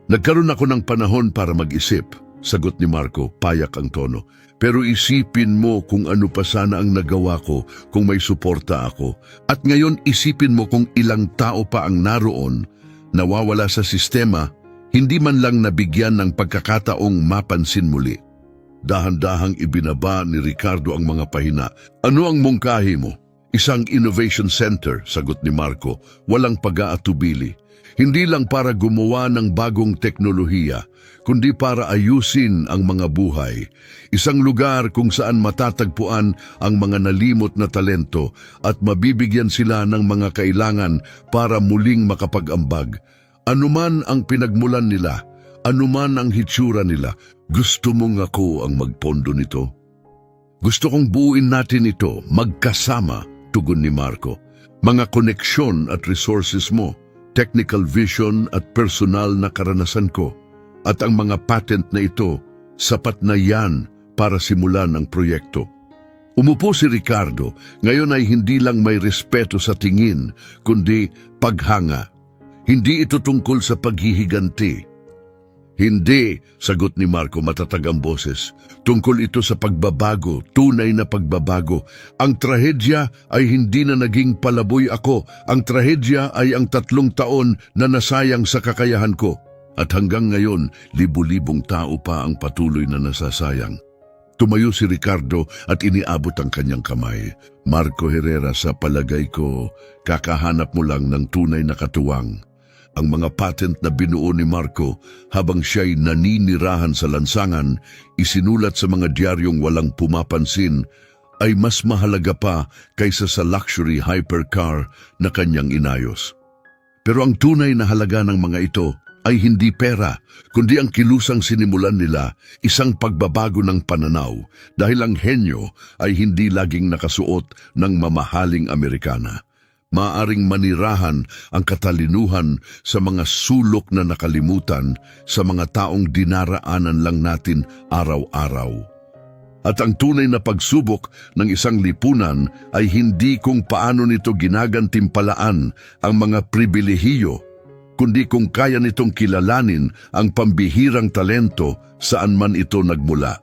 [SPEAKER 1] Nagkaroon ako ng panahon para mag-isip, sagot ni Marco, payak ang tono. Pero isipin mo kung ano pa sana ang nagawa ko kung may suporta ako. At ngayon isipin mo kung ilang tao pa ang naroon, nawawala sa sistema, hindi man lang nabigyan ng pagkakataong mapansin muli. Dahan-dahang ibinaba ni Ricardo ang mga pahina. Ano ang mungkahi mo? Isang innovation center, sagot ni Marco, walang pag-aatubili. Hindi lang para gumawa ng bagong teknolohiya, kundi para ayusin ang mga buhay. Isang lugar kung saan matatagpuan ang mga nalimot na talento at mabibigyan sila ng mga kailangan para muling makapag-ambag. Anuman ang pinagmulan nila, anuman ang hitsura nila, gusto mong ako ang magpondo nito? Gusto kong buuin natin ito, magkasama, tugon ni Marco. Mga koneksyon at resources mo, technical vision at personal na karanasan ko, at ang mga patent na ito, sapat na yan para simulan ang proyekto. Umupo si Ricardo, ngayon ay hindi lang may respeto sa tingin, kundi paghanga. Hindi ito tungkol sa paghihiganti. Hindi, sagot ni Marco matatag ang boses. Tungkol ito sa pagbabago, tunay na pagbabago. Ang trahedya ay hindi na naging palaboy ako. Ang trahedya ay ang 3 taon na nasayang sa kakayahan ko. At hanggang ngayon, libu-libong tao pa ang patuloy na nasasayang. Tumayo si Ricardo at iniabot ang kanyang kamay. Marco Herrera, sa palagay ko, kakahanap mo lang ng tunay na katuwang. Ang mga patent na binuo ni Marco habang siya'y naninirahan sa lansangan, isinulat sa mga diaryong walang pumapansin ay mas mahalaga pa kaysa sa luxury hypercar na kanyang inayos. Pero ang tunay na halaga ng mga ito ay hindi pera, kundi ang kilusang sinimulan nila, isang pagbabago ng pananaw dahil ang henyo ay hindi laging nakasuot ng mamahaling Amerikana. Maaring manirahan ang katalinuhan sa mga sulok na nakalimutan sa mga taong dinaraanan lang natin araw-araw. At ang tunay na pagsubok ng isang lipunan ay hindi kung paano nito ginagantimpalaan ang mga pribilehiyo, kundi kung kaya nitong kilalanin ang pambihirang talento saan man ito nagmula.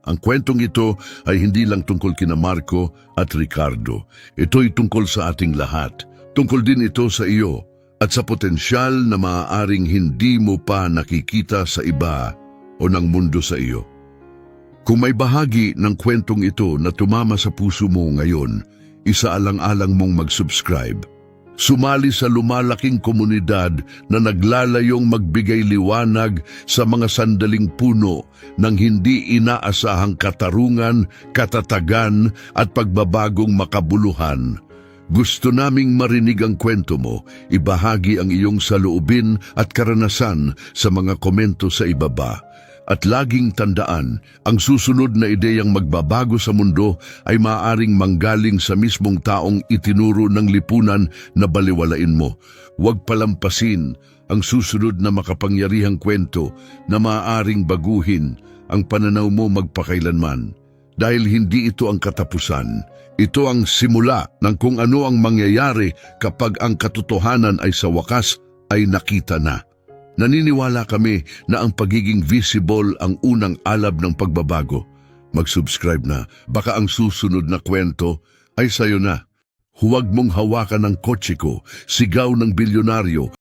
[SPEAKER 1] Ang kwentong ito ay hindi lang tungkol kina Marco at Ricardo. Ito'y tungkol sa ating lahat. Tungkol din ito sa iyo at sa potensyal na maaaring hindi mo pa nakikita sa iba o ng mundo sa iyo. Kung may bahagi ng kwentong ito na tumama sa puso mo ngayon, isaalang-alang mong mag-subscribe. Sumali sa lumalaking komunidad na naglalayong magbigay liwanag sa mga sandaling puno ng hindi inaasahang katarungan, katatagan at pagbabagong makabuluhan. Gusto naming marinig ang kwento mo, ibahagi ang iyong saloobin at karanasan sa mga komento sa ibaba. At laging tandaan, ang susunod na ideyang magbabago sa mundo ay maaaring manggaling sa mismong taong itinuro ng lipunan na baliwalain mo. Huwag palampasin ang susunod na makapangyarihang kwento na maaaring baguhin ang pananaw mo magpakailanman. Dahil hindi ito ang katapusan, ito ang simula ng kung ano ang mangyayari kapag ang katotohanan ay sa wakas ay nakita na. Naniniwala kami na ang pagiging visible ang unang alab ng pagbabago. Mag-subscribe na, baka ang susunod na kwento ay sayo na. Huwag mong hawakan ang kotse ko, sigaw ng bilyonaryo.